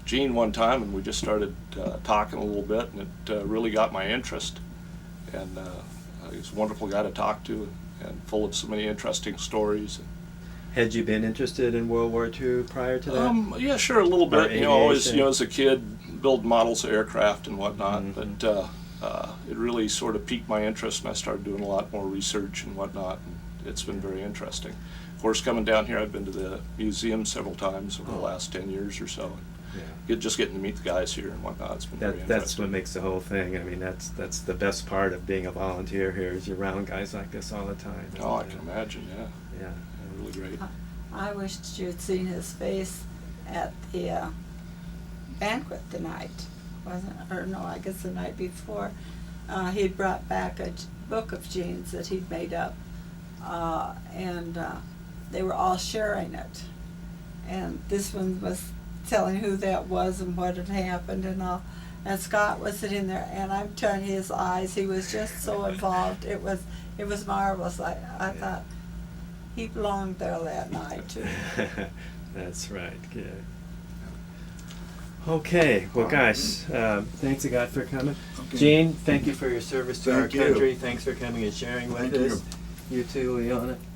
Gene one time, and we just started talking a little bit, and it really got my interest. And he's a wonderful guy to talk to, and full of so many interesting stories. Had you been interested in World War II prior to that? Yeah, sure, a little Or bit. Always, aviation? as a kid, build models of aircraft and whatnot. Mhm. But it really sort of piqued my interest, and I started doing a lot more research and whatnot. And it's been very interesting. Of course, coming down here, I've been to the museum several times over the last 10 years or so. Yeah. Just getting to meet the guys here and whatnot. It's been very That's interesting. what makes the whole thing. I mean, that's the best part of being a volunteer here is you're around guys like this all the time. Oh, I can imagine. Yeah, Yeah. really great. I wished you'd seen his face at the banquet tonight, wasn't it? Or no, I guess the night before. He'd brought back a book of Gene's that he'd made up, and they were all sharing it. And this one was telling who that was and what had happened and all. And Scott was sitting there, and I'm telling you, his eyes, he was just so involved. It was marvelous. I thought he belonged there that night too. That's right. Good. Okay. Well, guys, thanks again for coming. Okay. Gene, thank you for your service to our Thank you. country. Thanks for coming and sharing with Thank us. You too, Leona.